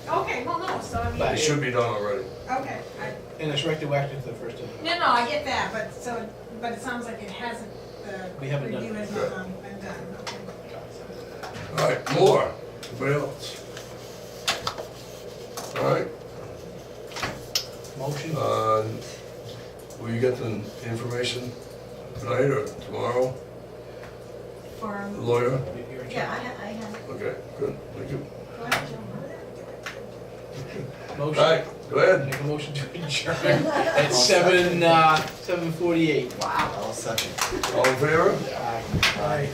S5: Okay, well, no, so I mean,
S12: It should be done already.
S5: okay,
S3: and it's retroactive to the first of the.
S5: no, I get that, but it sounds like it hasn't,
S3: We
S5: the
S3: haven't done
S5: review
S3: it.
S5: has not been done, okay.
S12: All right, more. Anybody else? All right,
S3: Motion,
S12: will you get the information tonight or tomorrow?
S5: For,
S12: The lawyer?
S3: your
S5: yeah,
S3: turn.
S5: I have,
S12: Okay, good, thank you.
S5: go ahead, Joe.
S12: All
S3: Motion,
S12: right, go ahead.
S3: make a motion to adjourn at 7:48.
S4: I'll second.
S12: All in favor?
S3: Aye.
S12: Aye.